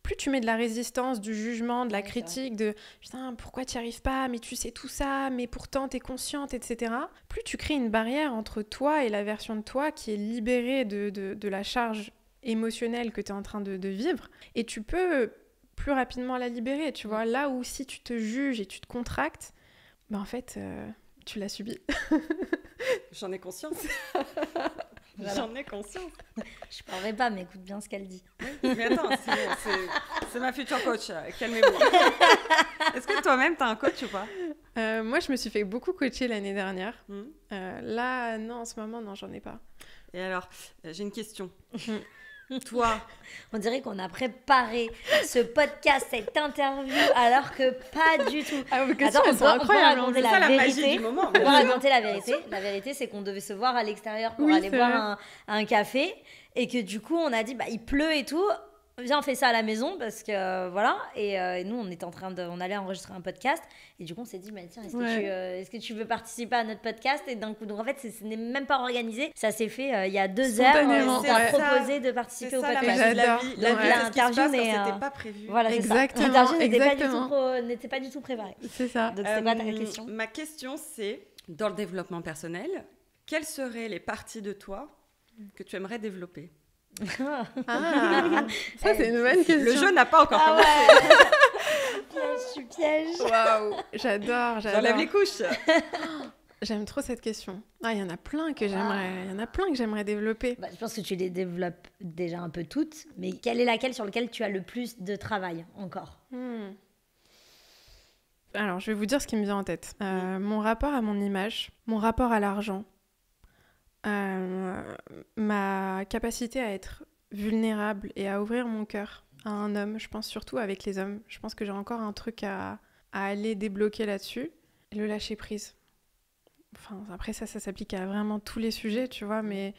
C: Plus tu mets de la résistance, du jugement, de la critique, de « Putain, pourquoi tu n'y arrives pas ? Mais tu sais tout ça, mais pourtant tu es consciente, etc. » Plus tu crées une barrière entre toi et la version de toi qui est libérée de la charge émotionnelle que tu es en train de vivre. Et tu peux plus rapidement la libérer, tu vois. Là où si tu te juges et tu te contractes, en fait, tu l'as subi.
A: J'en ai conscience. Voilà. J'en ai conscience.
B: Je parlerai pas, mais écoute bien ce qu'elle dit.
A: Mais attends, c'est ma future coach. Calmez-vous. Est-ce que toi-même, tu as un coach ou pas ?
C: Moi, je me suis fait beaucoup coacher l'année dernière. Là, non, en ce moment, non, j'en ai pas.
A: Et alors, j'ai une question. Toi,
B: on dirait qu'on a préparé ce podcast, cette interview, alors que pas du tout.
C: Attends, on peut
B: raconter la vérité.
A: Magie du moment.
B: On peut raconter la vérité. La vérité, c'est qu'on devait se voir à l'extérieur pour aller boire un café, et que du coup, on a dit, il pleut et tout. Viens, on fait ça à la maison, parce que voilà. Et nous, on allait enregistrer un podcast, et du coup, on s'est dit, tiens, est-ce que tu veux participer à notre podcast? Et d'un coup, donc en fait, ce n'est même pas organisé. Ça s'est fait il y a 2 heures. On t'a proposé de participer au podcast.
C: J'adore.
B: L'interview
A: n'était pas prévu.
B: Voilà,
C: exactement.
B: L'interview n'était pas du tout préparée.
C: C'est ça.
B: Donc c'est quoi ta question?
A: Ma question, c'est, dans le développement personnel, quelles seraient les parties de toi que tu aimerais développer?
C: Ça c'est une bonne question.
A: Le jeu n'a pas encore commencé.
B: Je suis piège.
C: Waouh, j'adore.
A: J'enlève les couches.
C: J'aime trop cette question. Il y en a plein que j'aimerais développer.
B: Je pense que tu les développes déjà un peu toutes, mais quelle est laquelle sur laquelle tu as le plus de travail encore?
C: Alors, je vais vous dire ce qui me vient en tête. Mon rapport à mon image, mon rapport à l'argent, ma capacité à être vulnérable et à ouvrir mon cœur à un homme, je pense surtout avec les hommes. Je pense que j'ai encore un truc à aller débloquer là-dessus. Le lâcher prise. Enfin, après ça s'applique à vraiment tous les sujets, tu vois, mais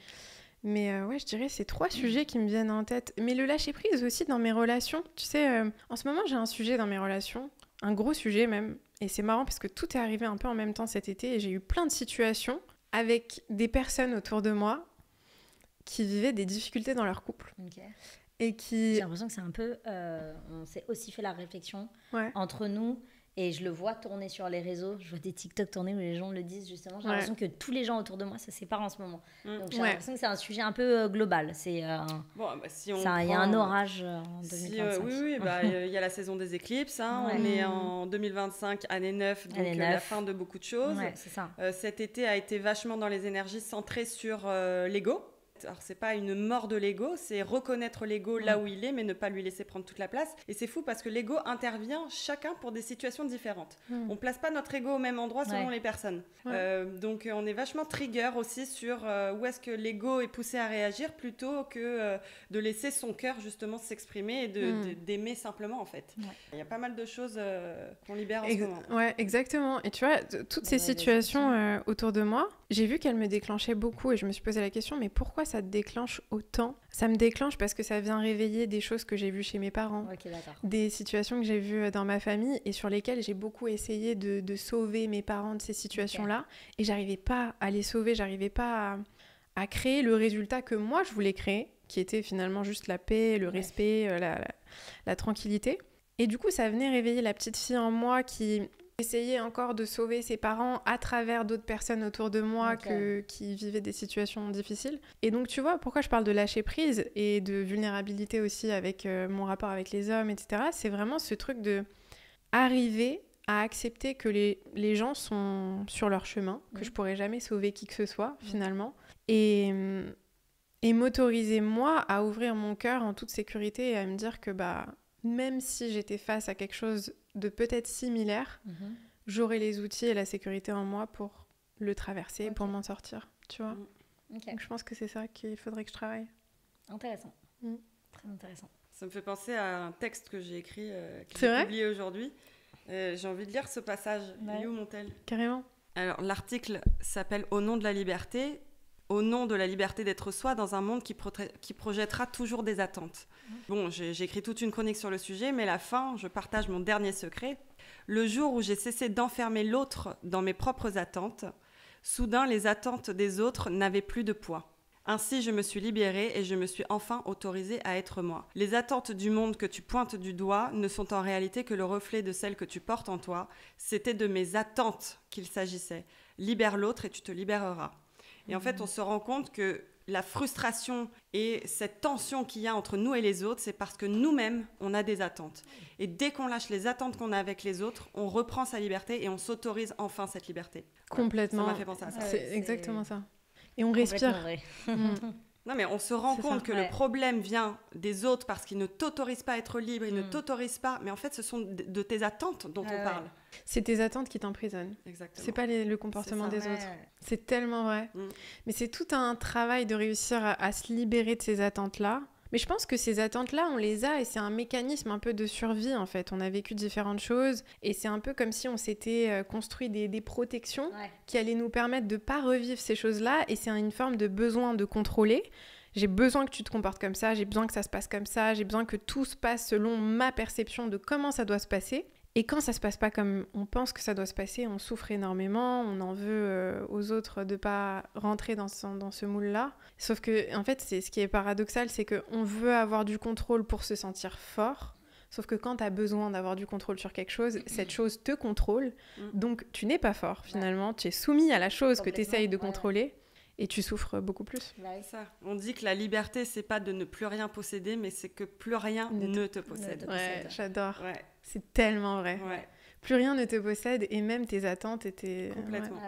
C: ouais, je dirais c'est 3 sujets qui me viennent en tête. Mais le lâcher prise aussi dans mes relations. Tu sais, en ce moment, j'ai un sujet dans mes relations, un gros sujet même, et c'est marrant parce que tout est arrivé un peu en même temps cet été, et j'ai eu plein de situations avec des personnes autour de moi qui vivaient des difficultés dans leur couple.
B: Okay.
C: Et qui...
B: J'ai l'impression que c'est un peu... on s'est aussi fait la réflexion entre nous, Et je le vois tourner sur les réseaux. Je vois des TikTok tourner où les gens le disent justement. J'ai l'impression que tous les gens autour de moi se séparent en ce moment. Donc j'ai l'impression que c'est un sujet un peu global. Il y a un orage en 2025.
A: Oui, il y a la saison des éclipses. On est en 2025, année 9, donc la fin de beaucoup de choses.
B: C'est ça.
A: Cet été a été vachement dans les énergies centrées sur l'ego. Alors, c'est pas une mort de l'ego, c'est reconnaître l'ego là où il est, mais ne pas lui laisser prendre toute la place. Et c'est fou parce que l'ego intervient chacun pour des situations différentes. On place pas notre ego au même endroit selon les personnes. Donc, on est vachement trigger aussi sur où est-ce que l'ego est poussé à réagir plutôt que de laisser son cœur justement s'exprimer et d'aimer simplement en fait. Il y a pas mal de choses qu'on libère en ce moment.
C: Ouais, exactement. Et tu vois, toutes ces situations autour de moi, j'ai vu qu'elles me déclenchaient beaucoup et je me suis posé la question, mais pourquoi ça te déclenche autant? Ça me déclenche parce que ça vient réveiller des choses que j'ai vues chez mes parents, des situations que j'ai vues dans ma famille et sur lesquelles j'ai beaucoup essayé de sauver mes parents de ces situations-là. Et j'arrivais pas à les sauver, j'arrivais pas à créer le résultat que moi je voulais créer, qui était finalement juste la paix, le respect, la tranquillité. Et du coup, ça venait réveiller la petite fille en moi qui essayait encore de sauver ses parents à travers d'autres personnes autour de moi qui vivaient des situations difficiles. Et donc, tu vois, pourquoi je parle de lâcher prise et de vulnérabilité aussi avec mon rapport avec les hommes, etc. C'est vraiment ce truc de arriver à accepter que les gens sont sur leur chemin, que je pourrais jamais sauver qui que ce soit, finalement. Et m'autoriser, moi, à ouvrir mon cœur en toute sécurité et à me dire que, même si j'étais face à quelque chose de peut-être similaire, j'aurais les outils et la sécurité en moi pour le traverser, pour m'en sortir, tu vois. Donc je pense que c'est ça qu'il faudrait que je travaille.
B: Intéressant. Très intéressant.
A: Ça me fait penser à un texte que j'ai écrit, que j'ai publié aujourd'hui. J'ai envie de lire ce passage. Il est où, Montel ?
C: Carrément.
A: Alors, l'article s'appelle « Au nom de la liberté ». Au nom de la liberté d'être soi dans un monde qui projettera toujours des attentes. Bon, j'ai écrit toute une chronique sur le sujet, mais la fin, je partage mon dernier secret. Le jour où j'ai cessé d'enfermer l'autre dans mes propres attentes, soudain les attentes des autres n'avaient plus de poids. Ainsi, je me suis libérée et je me suis enfin autorisée à être moi. Les attentes du monde que tu pointes du doigt ne sont en réalité que le reflet de celles que tu portes en toi. C'était de mes attentes qu'il s'agissait. Libère l'autre et tu te libéreras. Et en fait, on se rend compte que la frustration et cette tension qu'il y a entre nous et les autres, c'est parce que nous-mêmes, on a des attentes. Et dès qu'on lâche les attentes qu'on a avec les autres, on reprend sa liberté et on s'autorise enfin cette liberté.
C: Complètement.
A: Ça m'a fait penser à ça.
C: C'est exactement ça. Et on respire.
A: Non, mais on se rend compte que le problème vient des autres parce qu'ils ne t'autorisent pas à être libre, ils ne t'autorisent pas. Mais en fait, ce sont de tes attentes dont on parle.
C: C'est tes attentes qui t'emprisonnent.
A: Exactement.
C: C'est pas le comportement des autres. C'est tellement vrai. Mais c'est tout un travail de réussir à se libérer de ces attentes-là. Mais je pense que ces attentes-là, on les a et c'est un mécanisme un peu de survie en fait. On a vécu différentes choses et c'est un peu comme si on s'était construit des protections qui allaient nous permettre de ne pas revivre ces choses-là et c'est une forme de besoin de contrôler. J'ai besoin que tu te comportes comme ça, j'ai besoin que ça se passe comme ça, j'ai besoin que tout se passe selon ma perception de comment ça doit se passer. Et quand ça se passe pas comme on pense que ça doit se passer, on souffre énormément, on en veut aux autres de pas rentrer dans ce moule-là. Sauf que, en fait, ce qui est paradoxal, c'est qu'on veut avoir du contrôle pour se sentir fort. Sauf que quand tu as besoin d'avoir du contrôle sur quelque chose, cette chose te contrôle. Donc, tu n'es pas fort, finalement. Tu es soumis à la chose que tu essayes de contrôler. Et tu souffres beaucoup plus.
A: Ça. On dit que la liberté, c'est pas de ne plus rien posséder, mais c'est que plus rien ne te possède.
C: Ouais, j'adore. Ouais. C'est tellement vrai. Ouais. Plus rien ne te possède et même tes attentes et tes...
A: Complètement.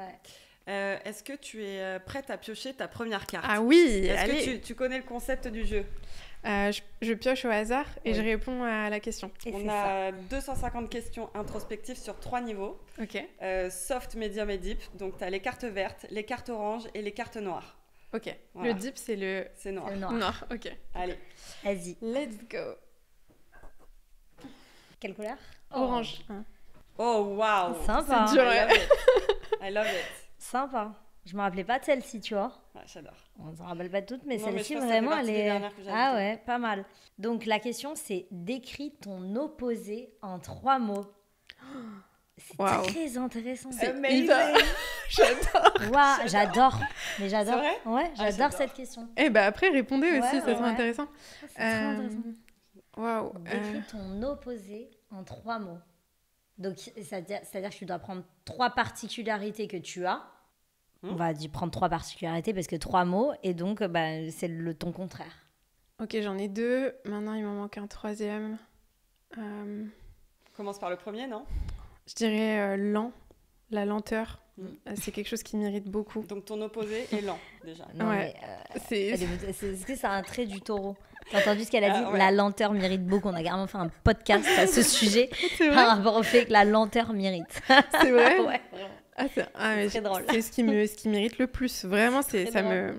A: Est-ce que tu es prête à piocher ta première carte ?
C: Ah oui,
A: Est-ce que tu connais le concept du jeu ?
C: Je pioche au hasard et je réponds à la question.
A: On a 250 questions introspectives sur 3 niveaux. Soft, medium et deep. Donc, tu as les cartes vertes, les cartes oranges et les cartes noires.
C: Ok. Voilà. Le deep, c'est
A: noir.
C: C'est noir. Ok.
A: Allez.
B: Vas-y.
C: Let's go.
B: Quelle couleur ?
C: Orange.
A: Oh, wow.
B: Sympa.
C: C'est dur.
A: I love it.
B: Sympa. Je me rappelais pas de celle-ci, tu vois.
A: Ouais, j'adore.
B: On s'en rappelle pas toutes, mais
A: non,
B: celle-ci,
A: mais
B: vraiment, elle est...
A: Ah
B: ouais, pas mal. Donc, la question, c'est décris ton opposé en 3 mots. C'est très intéressant.
A: C'est amazing.
C: J'adore.
B: Wow, j'adore. Mais j'adore.
A: C'est vrai ?
B: Ouais, j'adore cette question.
C: Et après, répondez aussi, ça serait intéressant.
B: C'est très intéressant.
C: Waouh.
B: Décris ton opposé en 3 mots. Donc, c'est-à-dire que tu dois prendre 3 particularités que tu as. On va prendre 3 particularités parce que 3 mots. Et donc, c'est ton contraire.
C: Ok, j'en ai 2. Maintenant, il m'en manque un 3e.
A: Commence par le premier, non?
C: Je dirais lent. La lenteur. C'est quelque chose qui m'irrite beaucoup.
A: Donc, ton opposé est lent, déjà.
C: Non, ouais.
B: Est-ce que c'est un trait du taureau? T'as entendu ce qu'elle a dit? Ouais. La lenteur m'irrite beaucoup. On a carrément fait un podcast à ce sujet par rapport au fait que la lenteur m'irrite.
C: C'est vrai?
B: Ouais,
C: vraiment.
B: C'est drôle.
C: C'est ce qui m'irrite le plus. Vraiment, ça me...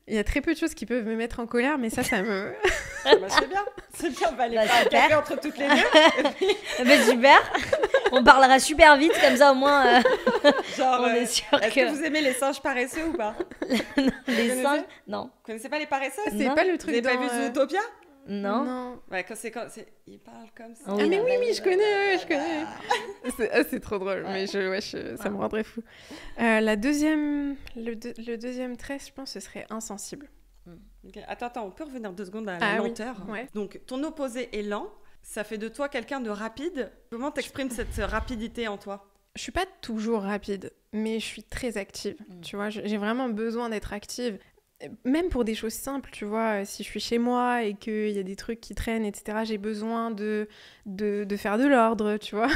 C: Il y a très peu de choses qui peuvent me mettre en colère, mais ça me...
A: c'est bien. C'est bien, on va aller faire un café entre toutes les deux.
B: Super. On parlera super vite, comme ça au moins
A: genre,
B: on est sûr
A: que vous aimez les singes paresseux ou pas?
B: Non, les singes, non.
A: Vous connaissez pas les paresseux?
C: C'est pas le truc.
A: Vous avez pas vu Zootopia?
B: Non.
A: Ouais, ils parlent comme ça.
C: Ah mais oui, je connais, je connais. C'est trop drôle, mais ça me rendrait fou. Le deuxième trait, je pense, ce serait insensible.
A: Okay. Attends, on peut revenir 2 secondes à la lenteur.
C: Oui. Ouais.
A: Donc, ton opposé est lent. Ça fait de toi quelqu'un de rapide. Comment t'exprimes cette rapidité en toi?
C: Je suis pas toujours rapide, mais je suis très active. Tu vois, j'ai vraiment besoin d'être active. Même pour des choses simples, tu vois, si je suis chez moi et qu'il y a des trucs qui traînent, etc., j'ai besoin de faire de l'ordre, tu vois,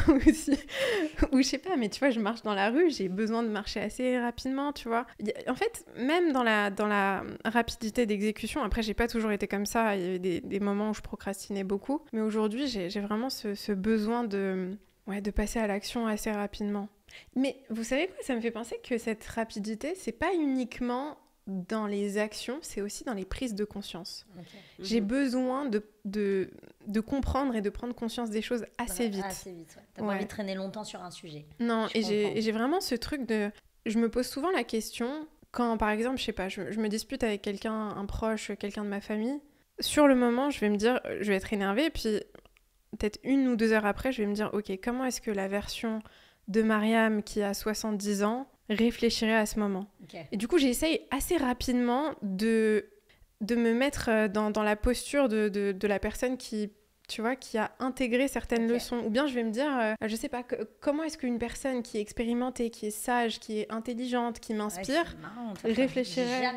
C: ou je sais pas, mais tu vois, je marche dans la rue, j'ai besoin de marcher assez rapidement, tu vois. En fait, même dans la rapidité d'exécution, après, j'ai pas toujours été comme ça, il y avait des moments où je procrastinais beaucoup, mais aujourd'hui, j'ai vraiment ce besoin de passer à l'action assez rapidement. Mais vous savez quoi, ça me fait penser que cette rapidité, c'est pas uniquement dans les actions, c'est aussi dans les prises de conscience. Okay. J'ai besoin de comprendre et de prendre conscience des choses assez vite.
B: Assez vite, ouais. T'as pas envie de traîner longtemps sur un sujet.
C: Non, et j'ai vraiment ce truc de... Je me pose souvent la question, quand par exemple, je sais pas, je me dispute avec quelqu'un, un proche, quelqu'un de ma famille, sur le moment, je vais être énervée, et puis peut-être 1 ou 2 heures après, je vais me dire, ok, comment est-ce que la version de Mariam qui a 70 ans réfléchirait à ce moment. Okay. Et du coup, j'essaye assez rapidement de me mettre dans la posture de la personne qui, tu vois, qui a intégré certaines leçons. Ou bien je vais me dire, je sais pas, comment est-ce qu'une personne qui est expérimentée, qui est sage, qui est intelligente, qui m'inspire, réfléchirait...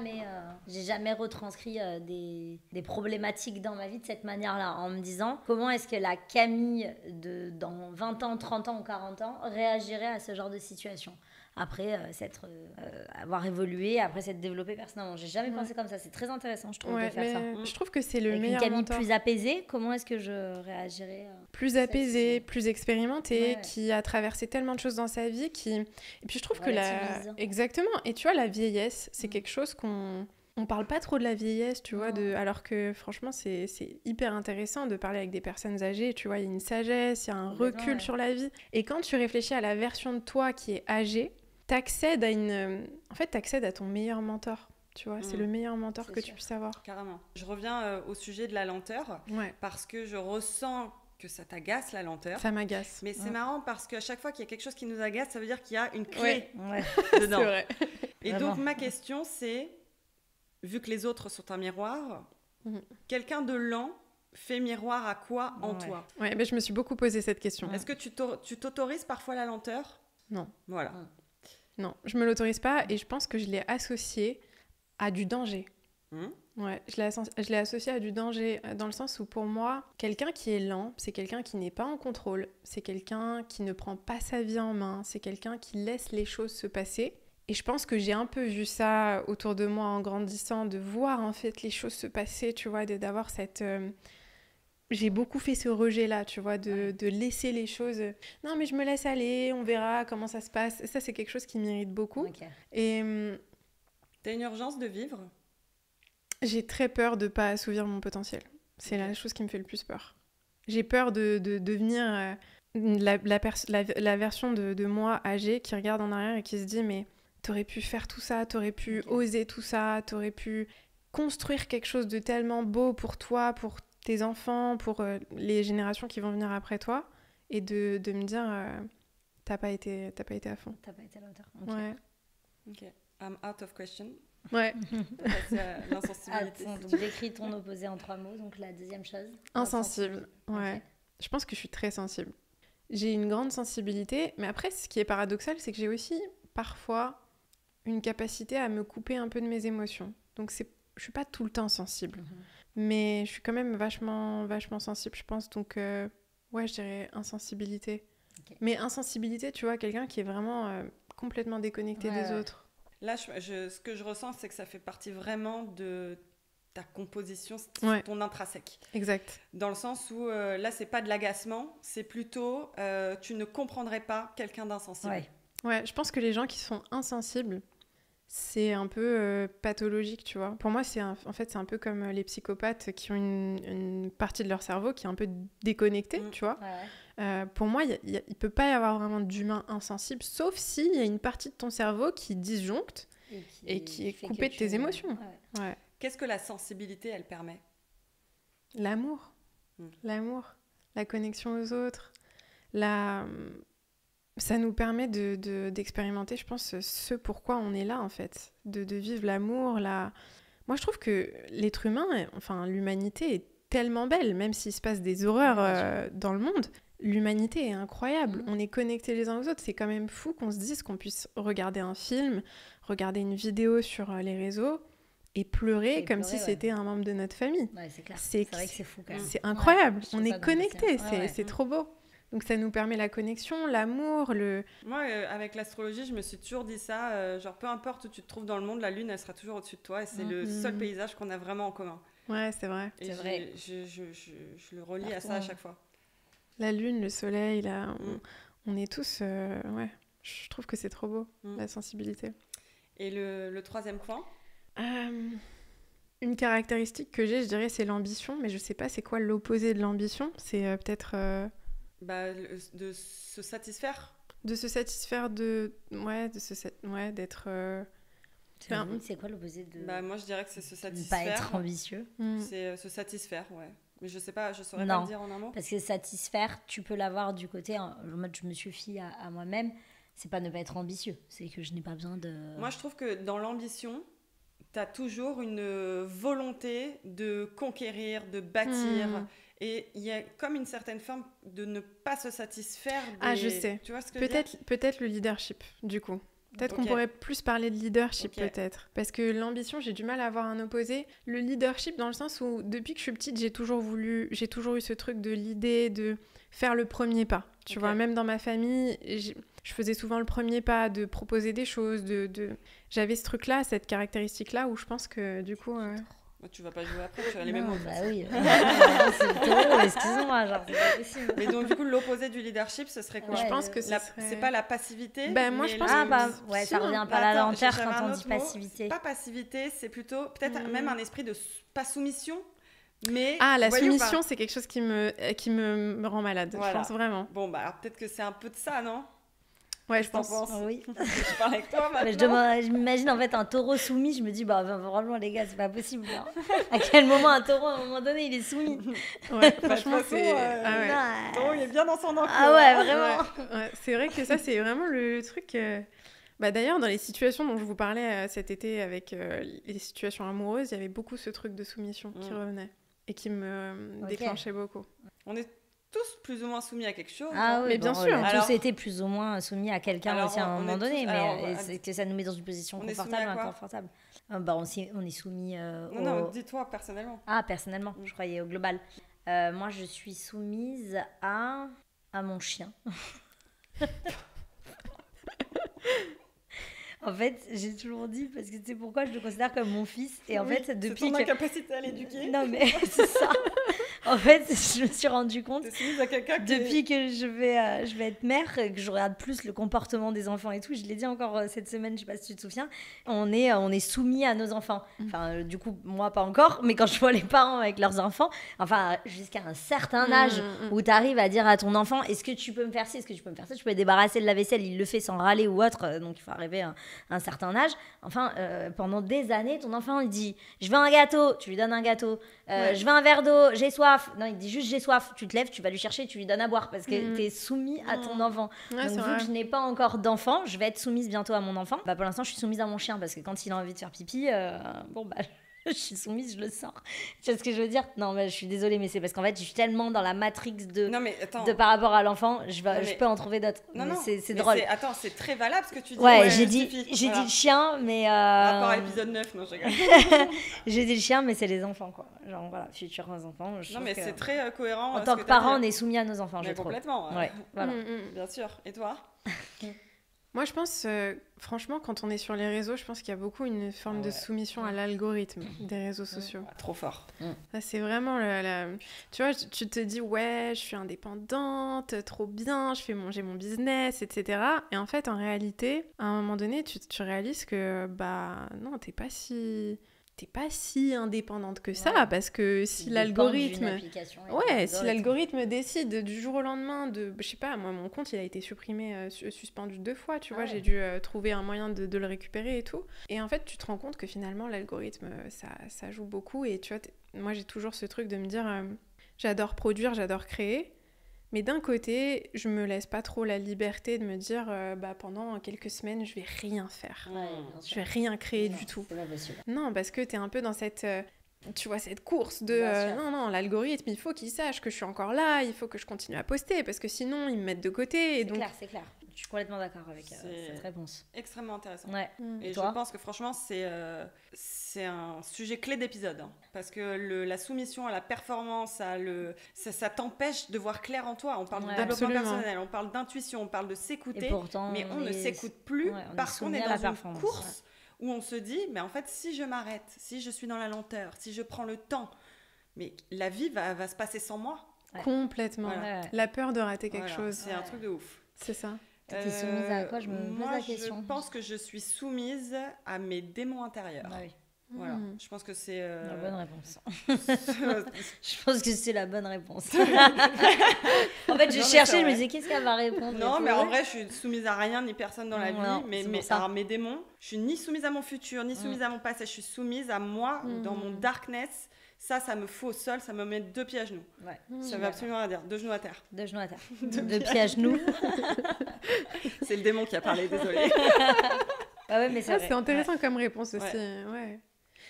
B: J'ai jamais retranscrit des problématiques dans ma vie de cette manière-là, en me disant comment est-ce que la Camille dans 20 ans, 30 ans ou 40 ans réagirait à ce genre de situation. Après avoir évolué, après s'être développé personnellement. J'ai jamais pensé comme ça. C'est très intéressant, je trouve, de faire ça.
C: Je trouve que c'est le
B: avec
C: meilleur
B: une Camille
C: mentor.
B: plus apaisée, comment est-ce que je réagirais
C: plus apaisée, plus expérimentée, qui a traversé tellement de choses dans sa vie, Et puis je trouve que Exactement. Et tu vois, la vieillesse, c'est quelque chose on parle pas trop de la vieillesse, tu vois, alors que franchement, c'est hyper intéressant de parler avec des personnes âgées, tu vois, il y a une sagesse, il y a un recul sur la vie. Et quand tu réfléchis à la version de toi qui est âgée, t'accèdes à ton meilleur mentor, tu vois, c'est le meilleur mentor que tu puisses avoir.
A: Carrément. Je reviens au sujet de la lenteur, parce que je ressens que ça t'agace, la lenteur.
C: Ça m'agace.
A: Mais c'est marrant parce qu'à chaque fois qu'il y a quelque chose qui nous agace, ça veut dire qu'il y a une clé dedans.
C: C'est vrai.
A: Et donc, ma question, c'est, vu que les autres sont un miroir, quelqu'un de lent fait miroir à quoi en toi?
C: Ouais, mais je me suis beaucoup posé cette question.
A: Est-ce que tu t'autorises parfois la lenteur?
C: Non.
A: Voilà.
C: Non, je me l'autorise pas et je pense que je l'ai associé à du danger. Ouais, je l'ai associé à du danger dans le sens où pour moi, quelqu'un qui est lent, c'est quelqu'un qui n'est pas en contrôle, c'est quelqu'un qui ne prend pas sa vie en main, c'est quelqu'un qui laisse les choses se passer. Et je pense que j'ai un peu vu ça autour de moi en grandissant, de voir en fait les choses se passer, tu vois, d'avoir cette... J'ai beaucoup fait ce rejet-là, tu vois, de laisser les choses... Non, mais je me laisse aller, on verra comment ça se passe. Ça, c'est quelque chose qui m'irrite beaucoup.
B: Okay.
C: Et...
A: T'as une urgence de vivre? J'ai
C: très peur de ne pas assouvir mon potentiel. C'est la chose qui me fait le plus peur. J'ai peur de devenir la version de moi âgée qui regarde en arrière et qui se dit « Mais t'aurais pu faire tout ça, t'aurais pu oser tout ça, t'aurais pu construire quelque chose de tellement beau pour toi, pour tes enfants, pour les générations qui vont venir après toi. » Et de me dire t'as pas été à fond.
B: T'as pas été à la hauteur.
C: Ouais.
A: Ok. I'm out of question.
C: Ouais.
A: C'est l'insensibilité.
B: Donc décris ton opposé en 3 mots. Donc la deuxième chose.
C: Insensible. Ouais. Okay. Je pense que je suis très sensible. j'ai une grande sensibilité. Mais après, ce qui est paradoxal, c'est que j'ai aussi parfois une capacité à me couper un peu de mes émotions. Donc, je suis pas tout le temps sensible. Mais je suis quand même vachement sensible, je pense. Donc, ouais, je dirais insensibilité. Okay. Mais insensibilité, tu vois, quelqu'un qui est vraiment complètement déconnecté des autres.
A: Là, ce que je ressens, c'est que ça fait partie vraiment de ta composition, ton intrinsèque.
C: Exact.
A: Dans le sens où, là, c'est pas de l'agacement, c'est plutôt, tu ne comprendrais pas quelqu'un d'insensible.
C: Ouais, je pense que les gens qui sont insensibles, c'est un peu pathologique, tu vois. Pour moi, en fait, c'est un peu comme les psychopathes qui ont une partie de leur cerveau qui est un peu déconnectée, tu vois. Pour moi, il peut pas y avoir vraiment d'humain insensible, sauf s'il y a une partie de ton cerveau qui disjoncte et qui est coupée de tes émotions. Ouais.
A: Qu'est-ce que la sensibilité, elle permet ?
C: L'amour. L'amour, la connexion aux autres, ça nous permet d'expérimenter, je pense, ce pourquoi on est là, en fait. De vivre l'amour, Moi, je trouve que l'être humain, enfin, l'humanité est tellement belle, même s'il se passe des horreurs dans le monde. L'humanité est incroyable. On est connectés les uns aux autres. C'est quand même fou qu'on se dise qu'on puisse regarder un film, regarder une vidéo sur les réseaux et pleurer comme si c'était un membre de notre famille.
B: Ouais, c'est clair. C'est vrai que c'est fou, quand même.
C: C'est incroyable. On est connectés. C'est trop beau. Donc ça nous permet la connexion, l'amour,
A: Moi, avec l'astrologie, je me suis toujours dit ça, genre peu importe où tu te trouves dans le monde, la lune, elle sera toujours au-dessus de toi et c'est le seul paysage qu'on a vraiment en commun.
C: Ouais, c'est vrai.
A: Et
B: c'est vrai.
A: Je le relie à ça à chaque fois.
C: La lune, le soleil, on est tous... ouais, je trouve que c'est trop beau, la sensibilité.
A: Et le troisième point
C: une caractéristique que j'ai, je dirais, c'est l'ambition, mais je sais pas c'est quoi l'opposé de l'ambition. C'est peut-être...
A: de se satisfaire.
C: De se satisfaire d'être...
B: C'est quoi l'opposé de...
A: moi, je dirais que c'est se satisfaire.
B: Pas être ambitieux.
A: C'est se satisfaire, ouais. Mais je sais pas, je saurais pas le dire en un mot.
B: Parce que satisfaire, tu peux l'avoir du côté... En mode, je me suffis à moi-même. C'est pas ne pas être ambitieux. C'est que je n'ai pas besoin de...
A: Moi, je trouve que dans l'ambition, t'as toujours une volonté de conquérir, de bâtir... Et il y a comme une certaine forme de ne pas se satisfaire des...
C: Ah, je sais.
A: Tu vois ce que je veux dire ?
C: Peut-être le leadership, du coup. Peut-être qu'on pourrait plus parler de leadership, peut-être. Parce que l'ambition, j'ai du mal à avoir un opposé. Le leadership, dans le sens où, depuis que je suis petite, j'ai toujours eu ce truc de l'idée de faire le premier pas. Tu vois, même dans ma famille, je faisais souvent le premier pas, de proposer des choses, J'avais ce truc-là, cette caractéristique-là, où je pense que, du coup...
A: Tu vas pas jouer après, tu as les mêmes mots.
B: Bah oui. C'est trop, excuse-moi, genre, c'est pas possible.
A: Mais donc, du coup, l'opposé du leadership, ce serait quoi ?
C: Je pense que
A: c'est pas la passivité.
C: Moi, je pense
B: que ça revient pas à la lenteur quand on dit passivité.
A: Pas passivité, c'est plutôt peut-être même un esprit de pas soumission. Mais
C: la soumission, c'est quelque chose qui me rend malade, je pense vraiment.
A: Bon, alors peut-être que c'est un peu de ça, non ?
C: Ouais, je pense.
B: Oui.
A: Je parle avec toi maintenant.
B: Je m'imagine en fait un taureau soumis. Je me dis, franchement, les gars, c'est pas possible. Hein. À quel moment un taureau, à un moment donné, il est soumis ?
C: Ouais, franchement, c'est.
A: Le taureau, il est bien dans son enclos.
B: Ah ouais, vraiment.
C: Ouais, c'est vrai que ça, c'est vraiment le truc. D'ailleurs, dans les situations dont je vous parlais cet été avec les situations amoureuses, il y avait beaucoup ce truc de soumission qui revenait et qui me déclenchait beaucoup.
A: On est tous plus ou moins soumis à quelque chose.
C: Ah oui, mais bien sûr.
B: On a tous été plus ou moins soumis à quelqu'un aussi à un moment donné, mais c'est que ça nous met dans une position confortable ou inconfortable. On est soumis
A: Non, dis-toi personnellement.
B: Ah, personnellement, je croyais au global. Moi, je suis soumise à mon chien. En fait, j'ai toujours dit, parce que tu sais pourquoi je le considère comme mon fils. Et en fait, depuis
A: c'est ton incapacité à l'éduquer.
B: Non, mais c'est ça. En fait, je me suis rendu compte,
A: à
B: depuis que je vais être mère, que je regarde plus le comportement des enfants et tout. Je l'ai dit encore cette semaine, je sais pas si tu te souviens. On est soumis à nos enfants. Enfin, du coup, moi, pas encore. Mais quand je vois les parents avec leurs enfants, enfin, jusqu'à un certain âge où tu arrives à dire à ton enfant, est-ce que tu peux me faire ci, est-ce que tu peux me faire ça, tu peux débarrasser de la vaisselle, il le fait sans râler ou autre. Donc, il faut arriver à un certain âge. Enfin, pendant des années, ton enfant, il dit, je veux un gâteau, tu lui donnes un gâteau. Je veux un verre d'eau, j'ai soif. Non, il dit juste j'ai soif. Tu te lèves, tu vas lui chercher, tu lui donnes à boire parce que t'es soumis à ton enfant.
C: Ouais,
B: donc, vu que je n'ai pas encore d'enfant, je vais être soumise bientôt à mon enfant. Pour l'instant, je suis soumise à mon chien parce que quand il a envie de faire pipi, je suis soumise, je le sens. Tu vois ce que je veux dire? Non, mais je suis désolée, mais c'est parce qu'en fait, je suis tellement dans la matrix de par rapport à l'enfant, je peux en trouver d'autres.
A: Non,
B: c'est drôle.
A: C'est très valable ce que tu dis.
B: Ouais, j'ai dit le chien, mais...
A: Rapport à l'épisode 9, non, je rigole.
B: J'ai dit le chien, mais c'est les enfants, quoi. Genre, voilà, futurs enfants.
A: Non, mais c'est très cohérent.
B: En tant que parents, on est soumis à nos enfants,
A: mais
B: je trouve.
A: Complètement.
B: Ouais, voilà.
A: Bien sûr. Et toi?
C: Moi, je pense, franchement, quand on est sur les réseaux, je pense qu'il y a beaucoup une forme de soumission à l'algorithme des réseaux sociaux.
A: Trop fort.
C: Ça, c'est vraiment tu vois, tu te dis, ouais, je suis indépendante, trop bien, j'ai mon business, etc. Et en fait, en réalité, à un moment donné, tu réalises que, bah, non, t'es pas si indépendante que ça, parce que si l'algorithme décide du jour au lendemain je sais pas, moi mon compte il a été supprimé, suspendu 2 fois, tu vois, j'ai dû trouver un moyen de le récupérer et tout, et en fait tu te rends compte que finalement l'algorithme ça joue beaucoup, et tu vois, moi j'ai toujours ce truc de me dire j'adore produire, j'adore créer, mais d'un côté, je me laisse pas trop la liberté de me dire pendant quelques semaines, je vais rien faire. Je vais rien créer du tout.
B: C'est pas possible.
C: Non, parce que t'es un peu dans cette tu vois, cette course de non, l'algorithme, il faut qu'il sache que je suis encore là, il faut que je continue à poster, parce que sinon ils me mettent de côté. Et
B: c'est clair. Je suis complètement d'accord avec cette réponse.
A: Extrêmement intéressant.
B: Ouais.
A: Et je pense que franchement, c'est un sujet clé d'épisode. Hein, parce que la soumission à la performance, ça t'empêche de voir clair en toi. On parle de développement personnel, on parle d'intuition, on parle de s'écouter. Mais on ne s'écoute plus parce qu'on est dans une course où on se dit, mais en fait, si je m'arrête, si je suis dans la lenteur, si je prends le temps, mais la vie va se passer sans moi.
C: Complètement. La peur de rater quelque chose.
A: C'est un truc de ouf.
C: C'est ça.
B: T'es soumise à quoi? Je me pose la question.
A: Je pense que je suis soumise à mes démons intérieurs.
B: Ah oui.
A: Voilà. Je pense que c'est...
B: La bonne réponse. Je pense que c'est la bonne réponse. En fait, je cherchais, je me disais, qu'est-ce qu'elle va répondre?
A: Non, mais en vrai, je suis soumise à rien ni personne dans la vie. Mais mes démons, je suis ni soumise à mon futur, ni soumise à mon passé. Je suis soumise à moi, dans mon darkness. Ça me fout au sol, ça me met 2 pieds à genoux.
B: Ouais.
A: Ça veut absolument rien dire. 2 genoux à terre.
B: 2 genoux à terre. 2 pieds à genoux.
A: C'est le démon qui a parlé, désolé.
B: Ouais, mais c'est
C: intéressant comme réponse aussi. Ouais.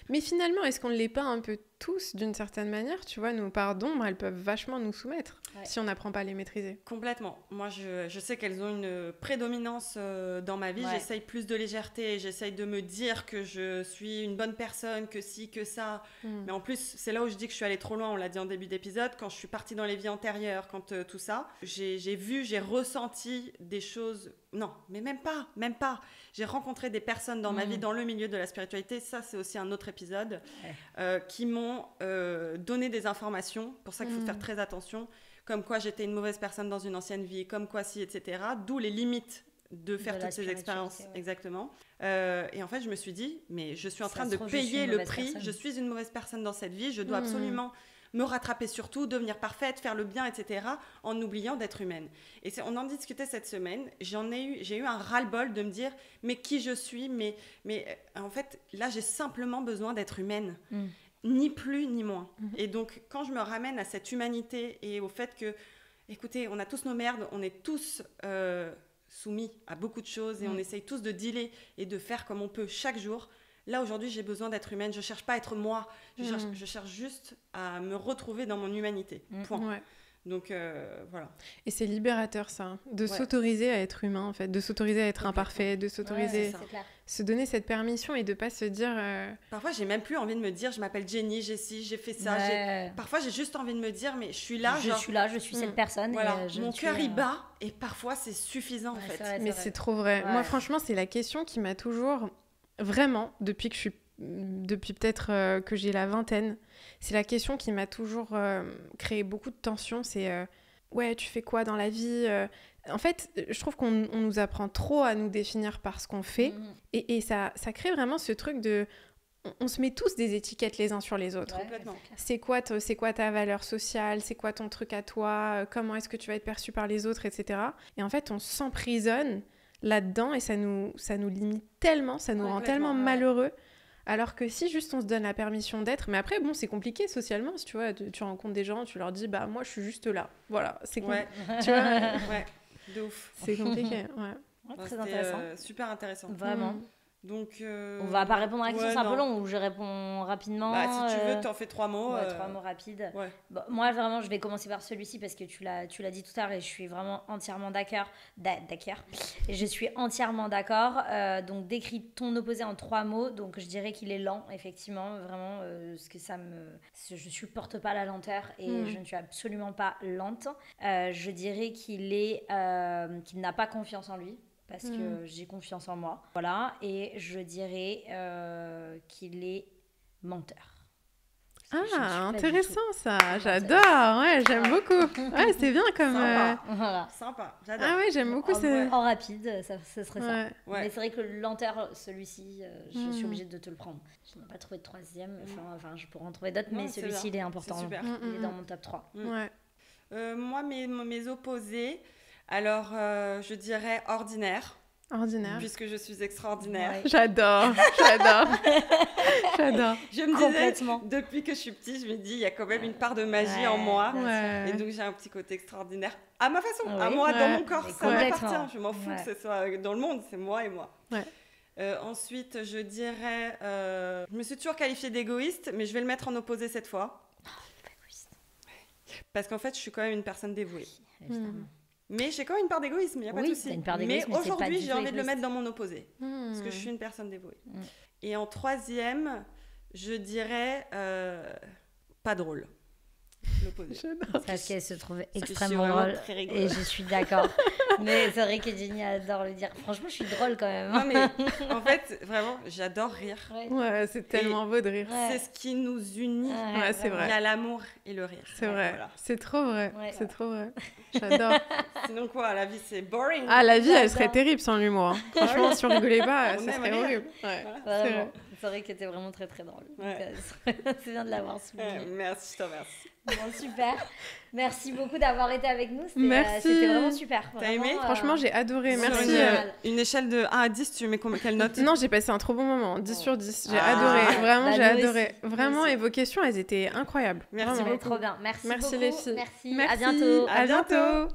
C: Mais finalement, est-ce qu'on ne l'est pas un peu tous d'une certaine manière? Tu vois, nos parts d'ombre, elles peuvent vachement nous soumettre si on n'apprend pas à les maîtriser.
A: Complètement. Moi, je sais qu'elles ont une prédominance dans ma vie. J'essaye plus de légèreté. J'essaye de me dire que je suis une bonne personne, que ci, que ça. Mais en plus, c'est là où je dis que je suis allée trop loin. On l'a dit en début d'épisode. Quand je suis partie dans les vies antérieures, quand tout ça, j'ai ressenti des choses... Non, mais même pas. J'ai rencontré des personnes dans ma vie, dans le milieu de la spiritualité, ça c'est aussi un autre épisode, qui m'ont donné des informations, pour ça qu'il faut faire très attention, comme quoi j'étais une mauvaise personne dans une ancienne vie, comme quoi si, etc. D'où les limites de faire toutes ces expériences, exactement. Et en fait, je me suis dit, mais je suis en train de payer le prix, je suis une mauvaise personne dans cette vie, je dois absolument... me rattraper surtout, devenir parfaite, faire le bien, etc., en oubliant d'être humaine. Et on en discutait cette semaine, j'ai eu un ras-le-bol de me dire, mais qui je suis, mais en fait, là, j'ai simplement besoin d'être humaine, ni plus ni moins. Et donc, quand je me ramène à cette humanité et au fait que, écoutez, on a tous nos merdes, on est tous... soumis à beaucoup de choses et on essaye tous de dealer et de faire comme on peut chaque jour. Là, aujourd'hui, j'ai besoin d'être humaine. Je ne cherche pas à être moi. Je cherche juste à me retrouver dans mon humanité. Point. Ouais. Donc, voilà.
C: Et c'est libérateur, ça. De s'autoriser à être humain, en fait. De s'autoriser à être imparfait. De s'autoriser... se donner cette permission et de ne pas se dire...
A: Parfois, j'ai même plus envie de me dire, je m'appelle Jenny, j'ai ci, j'ai fait ça. Parfois, j'ai juste envie de me dire, mais je suis là.
B: Je suis cette personne.
A: Voilà. Mon cœur, il bat. Et parfois, c'est suffisant, en fait.
C: Mais c'est trop vrai. Moi, franchement, c'est la question qui m'a toujours... Vraiment, depuis peut-être que j'ai la vingtaine, c'est la question qui m'a toujours créé beaucoup de tensions. C'est ouais, tu fais quoi dans la vie? En fait, je trouve qu'on nous apprend trop à nous définir par ce qu'on fait, et ça crée vraiment ce truc de... On se met tous des étiquettes les uns sur les autres.
A: Complètement.
C: C'est quoi ta valeur sociale? C'est quoi ton truc à toi? Comment est-ce que tu vas être perçu par les autres, etc. Et en fait, on s'emprisonne là-dedans et ça nous limite tellement, ça nous rend tellement malheureux, alors que si juste on se donne la permission d'être, mais après bon, c'est compliqué socialement, si tu vois, tu rencontres des gens, tu leur dis bah moi je suis juste là, voilà, c'est tu vois,
A: de ouf,
C: c'est compliqué.
B: Très intéressant,
A: super intéressant,
B: vraiment.
A: Donc,
B: On va pas répondre à la question, c'est un peu long, ou je réponds rapidement.
A: Bah, si tu veux, t'en fais 3 mots.
B: Ouais, 3 mots rapides.
A: Ouais.
B: Bon, moi, vraiment, je vais commencer par celui-ci parce que tu l'as dit tout à l'heure et je suis vraiment entièrement d'accord. Et je suis entièrement d'accord. Donc, décris ton opposé en 3 mots. Donc, je dirais qu'il est lent, effectivement. Vraiment, parce que je supporte pas la lenteur et je ne suis absolument pas lente. Je dirais qu'il n'a pas confiance en lui. Parce que j'ai confiance en moi. Voilà. Et je dirais qu'il est menteur.
C: Ah, intéressant ça. J'adore. Ouais, j'aime beaucoup. Ouais, c'est bien comme...
B: Voilà.
A: Sympa, j'adore.
C: Ah ouais, j'aime beaucoup ça.
B: En rapide, ce serait ça.
A: Ouais.
B: Mais c'est vrai que lenteur, celui-ci, je suis obligée de te le prendre. Je n'ai pas trouvé de troisième. Enfin, je pourrais en trouver d'autres, mais celui-ci, il est important.
A: C'est super.
B: Il est dans mon top 3.
C: Ouais.
A: Moi, mes opposés, alors je dirais ordinaire.
C: Ordinaire.
A: Puisque je suis extraordinaire.
C: Ouais. J'adore.
A: Je me disais, depuis que je suis petite, je me dis, il y a quand même une part de magie en moi.
C: Ouais.
A: Et donc, j'ai un petit côté extraordinaire. À ma façon, à moi, dans mon corps, ça m'appartient. Je m'en fous que ce soit dans le monde, c'est moi et moi.
C: Ouais.
A: Ensuite, je dirais... je me suis toujours qualifiée d'égoïste, mais je vais le mettre en opposé cette fois.
B: Égoïste.
A: Parce qu'en fait, je suis quand même une personne dévouée.
B: Évidemment.
A: Mais j'ai quand même une part d'égoïsme, il n'y a pas de souci. Mais aujourd'hui, j'ai envie de le mettre dans mon opposé. Parce que je suis une personne dévouée. Et en troisième, je dirais pas drôle. L'opposé.
B: Parce qu'elle se trouve extrêmement drôle. Et je suis d'accord. Mais c'est vrai que Jenny adore le dire. Franchement, je suis drôle quand même.
A: Non, mais en fait, vraiment, j'adore rire.
C: Ouais, c'est tellement beau de rire.
A: C'est ce qui nous unit.
C: Ouais, c'est vrai.
A: Il y a l'amour et le rire.
C: C'est vrai.
A: Voilà.
C: C'est trop vrai. C'est trop vrai. J'adore.
A: Sinon quoi, la vie c'est boring.
C: Ah, la vie, elle serait terrible sans l'humour. Hein. Franchement, si on rigolait pas, ça serait horrible. Ouais,
B: voilà. C'est vrai. C'est vrai que t'es vraiment très très drôle. C'est bien de l'avoir souligné.
A: Merci, je te remercie.
B: Bon, super. Merci beaucoup d'avoir été avec nous.
C: Merci.
B: C'était vraiment super.
A: T'as aimé
C: Franchement, j'ai adoré. Merci.
A: Sur une échelle de 1 à 10, tu mets quelle note?
C: Non, j'ai passé un trop bon moment. 10 sur 10. J'ai adoré. Vraiment, j'ai adoré. Vraiment, et vos questions, elles étaient incroyables.
A: Merci beaucoup.
B: Trop bien. Merci beaucoup.
C: les filles.
B: Merci. À bientôt.
A: À bientôt.